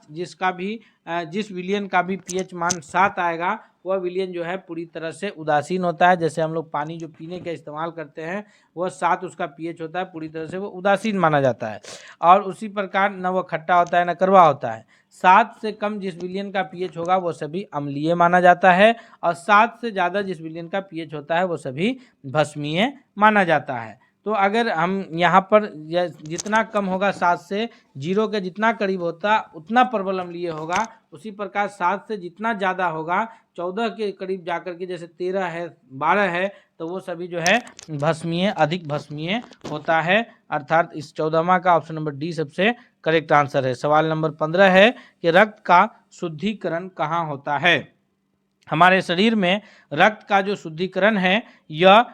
A: जिस विलियन का भी पीएच मान 7 आएगा वह विलयन जो है पूरी तरह से उदासीन होता है। जैसे हम लोग पानी जो पीने का इस्तेमाल करते हैं वह 7 उसका pH होता है, पूरी तरह से वो उदासीन माना जाता है। और उसी प्रकार न वो खट्टा होता है न कड़वा होता है। 7 से कम जिस विलयन का pH होगा वो सभी अम्लीय माना जाता है, और 7 से ज़्यादा जिस विलयन का pH होता है वो सभी भस्मीय माना जाता है। तो अगर हम यहाँ पर जितना कम होगा 7 से, 0 के जितना करीब होता उतना प्रबल अम्लीय होगा। उसी प्रकार 7 से जितना ज़्यादा होगा, 14 के करीब जाकर के, जैसे 13 है, 12 है, तो वो सभी जो है भस्मीय, अधिक भस्मीय होता है। अर्थात इस 14वां का ऑप्शन नंबर डी सबसे करेक्ट आंसर है। सवाल नंबर 15 है कि रक्त का शुद्धिकरण कहाँ होता है। हमारे शरीर में रक्त का जो शुद्धिकरण है यह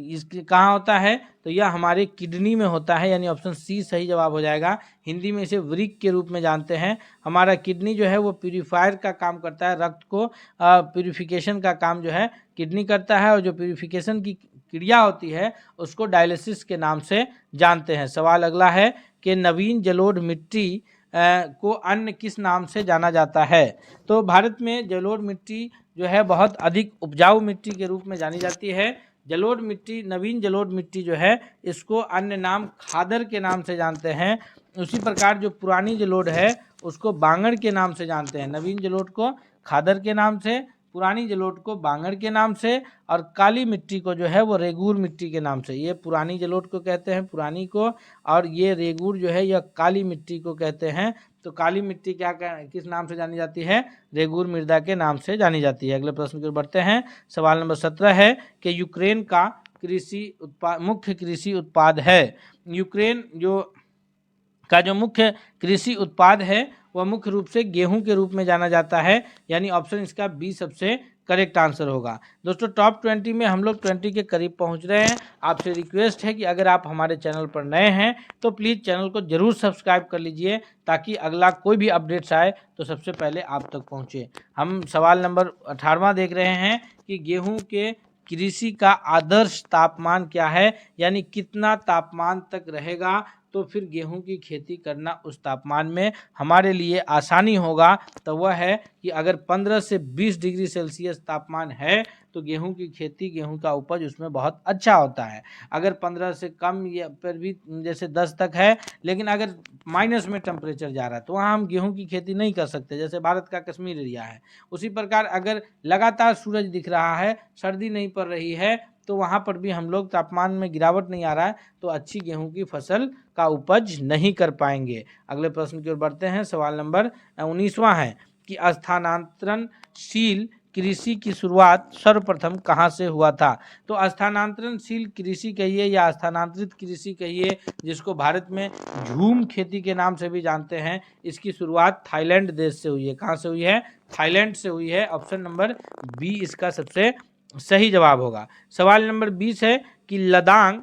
A: इसके कहाँ होता है, तो यह हमारे किडनी में होता है, यानी ऑप्शन सी सही जवाब हो जाएगा। हिंदी में इसे वृक्क के रूप में जानते हैं। हमारा किडनी जो है वो प्यूरीफायर का काम करता है, रक्त को प्यूरिफिकेशन का काम जो है किडनी करता है, और जो प्यूरिफिकेशन की क्रिया होती है उसको डायलिसिस के नाम से जानते हैं। सवाल अगला है कि नवीन जलोढ़ मिट्टी को अन्य किस नाम से जाना जाता है। तो भारत में जलोढ़ मिट्टी जो है बहुत अधिक उपजाऊ मिट्टी के रूप में जानी जाती है। जलोढ़ मिट्टी, नवीन जलोढ़ मिट्टी जो है इसको अन्य नाम खादर के नाम से जानते हैं। उसी प्रकार जो पुरानी जलोढ़ है उसको बांगड़ के नाम से जानते हैं। नवीन जलोढ़ को खादर के नाम से, पुरानी जलोढ़ को बांगड़ के नाम से, और काली मिट्टी को जो है वो रेगूर मिट्टी के नाम से। ये पुरानी जलोढ़ को कहते हैं, पुरानी को, और ये रेगूर जो है यह काली मिट्टी को कहते हैं। तो काली मिट्टी किस नाम से जानी जाती है, रेगूर मृदा के नाम से जानी जाती है। अगले प्रश्न की ओर बढ़ते हैं। सवाल नंबर 17 है कि यूक्रेन का मुख्य कृषि उत्पाद है। यूक्रेन जो मुख्य कृषि उत्पाद है वह मुख्य रूप से गेहूं के रूप में जाना जाता है, यानी ऑप्शन इसका बी सबसे करेक्ट आंसर होगा। दोस्तों टॉप 20 में हम लोग 20 के करीब पहुंच रहे हैं। आपसे रिक्वेस्ट है कि अगर आप हमारे चैनल पर नए हैं तो प्लीज़ चैनल को जरूर सब्सक्राइब कर लीजिए, ताकि अगला कोई भी अपडेट्स आए तो सबसे पहले आप तक पहुंचे। हम सवाल नंबर 18वां देख रहे हैं कि गेहूं के कृषि का आदर्श तापमान क्या है, यानी कितना तापमान तक रहेगा तो फिर गेहूं की खेती करना उस तापमान में हमारे लिए आसानी होगा। तो वह है कि अगर 15 से 20 डिग्री सेल्सियस तापमान है तो गेहूं की खेती, गेहूं का उपज उसमें बहुत अच्छा होता है। अगर 15 से कम या फिर भी जैसे 10 तक है, लेकिन अगर माइनस में टेम्परेचर जा रहा है तो वहाँ हम गेहूं की खेती नहीं कर सकते, जैसे भारत का कश्मीर एरिया है। उसी प्रकार अगर लगातार सूरज दिख रहा है, सर्दी नहीं पड़ रही है, तो वहाँ पर भी हम लोग तापमान में गिरावट नहीं आ रहा है तो अच्छी गेहूं की फसल का उपज नहीं कर पाएंगे। अगले प्रश्न की ओर बढ़ते हैं। सवाल नंबर 19वां है कि स्थानांतरणशील कृषि की शुरुआत सर्वप्रथम कहाँ से हुआ था। तो स्थानांतरणशील कृषि कहिए या स्थानांतरित कृषि कहिए, जिसको भारत में झूम खेती के नाम से भी जानते हैं, इसकी शुरुआत थाईलैंड देश से हुई है। कहाँ से हुई है, थाईलैंड से हुई है। ऑप्शन नंबर बी इसका सबसे सही जवाब होगा। सवाल नंबर 20 है कि लदांग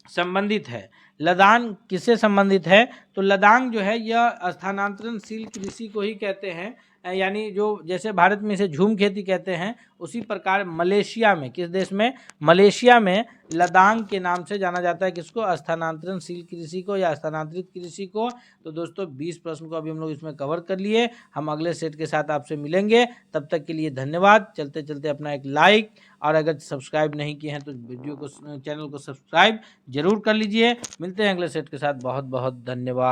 A: संबंधित है। लदान किससे संबंधित है, तो लदांग जो है यह स्थानांतरणशील कृषि को ही कहते हैं, यानी जो जैसे भारत में इसे झूम खेती कहते हैं, उसी प्रकार मलेशिया में, किस देश में, मलेशिया में लदांग के नाम से जाना जाता है। किसको, स्थानांतरणशील कृषि को या स्थानांतरित कृषि को। तो दोस्तों 20 प्रश्न को अभी हम लोग इसमें कवर कर लिए। हम अगले सेट के साथ आपसे मिलेंगे, तब तक के लिए धन्यवाद। चलते चलते अपना एक लाइक, और अगर सब्सक्राइब नहीं किए हैं तो चैनल को सब्सक्राइब जरूर कर लीजिए। मिलते हैं अगले सेट के साथ। बहुत बहुत धन्यवाद।